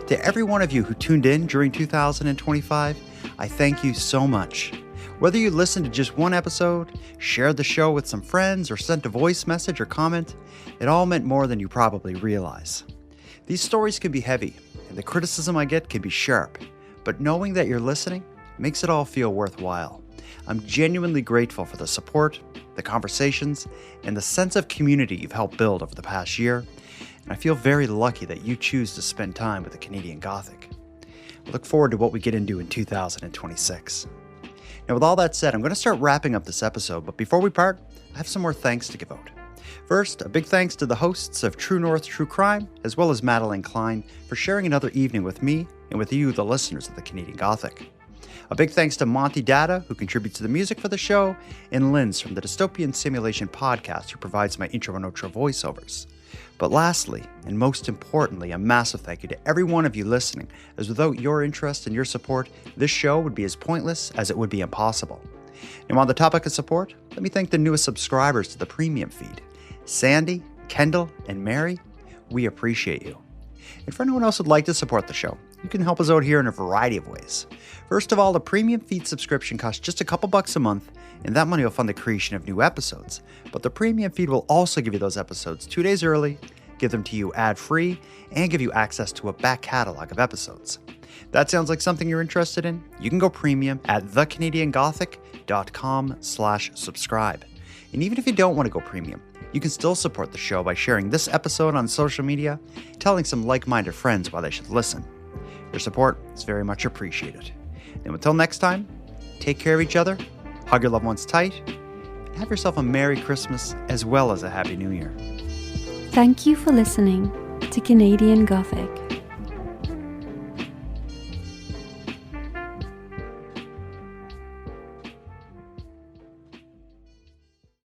To every one of you who tuned in during 2025, I thank you so much. Whether you listened to just one episode, shared the show with some friends, or sent a voice message or comment, it all meant more than you probably realize. These stories can be heavy, and the criticism I get can be sharp, but knowing that you're listening makes it all feel worthwhile. I'm genuinely grateful for the support, the conversations, and the sense of community you've helped build over the past year, and I feel very lucky that you choose to spend time with the Canadian Gothic. I look forward to what we get into in 2026. Now, with all that said, I'm going to start wrapping up this episode, but before we part, I have some more thanks to give out. First, a big thanks to the hosts of True North True Crime, as well as Madelayne Klein, for sharing another evening with me and with you, the listeners of the Canadian Gothic. A big thanks to Monty, Datta, who contributes to the music for the show, and Linz from the Dystopian Simulation podcast, who provides my intro and outro voiceovers. But lastly, and most importantly, a massive thank you to every one of you listening, as without your interest and your support, this show would be as pointless as it would be impossible. And on the topic of support, let me thank the newest subscribers to the premium feed. Sandy, Kendall, and Mary, we appreciate you. And for anyone else who'd like to support the show, you can help us out here in a variety of ways. First of all, the premium feed subscription costs just a couple bucks a month, and that money will fund the creation of new episodes. But the premium feed will also give you those episodes 2 days early, give them to you ad-free, and give you access to a back catalog of episodes. That sounds like something you're interested in? You can go premium at thecanadiangothic.com/subscribe. And even if you don't want to go premium, you can still support the show by sharing this episode on social media, telling some like-minded friends why they should listen. Your support is very much appreciated. And until next time, take care of each other, hug your loved ones tight, and have yourself a Merry Christmas as well as a Happy New Year. Thank you for listening to Canadian Gothic.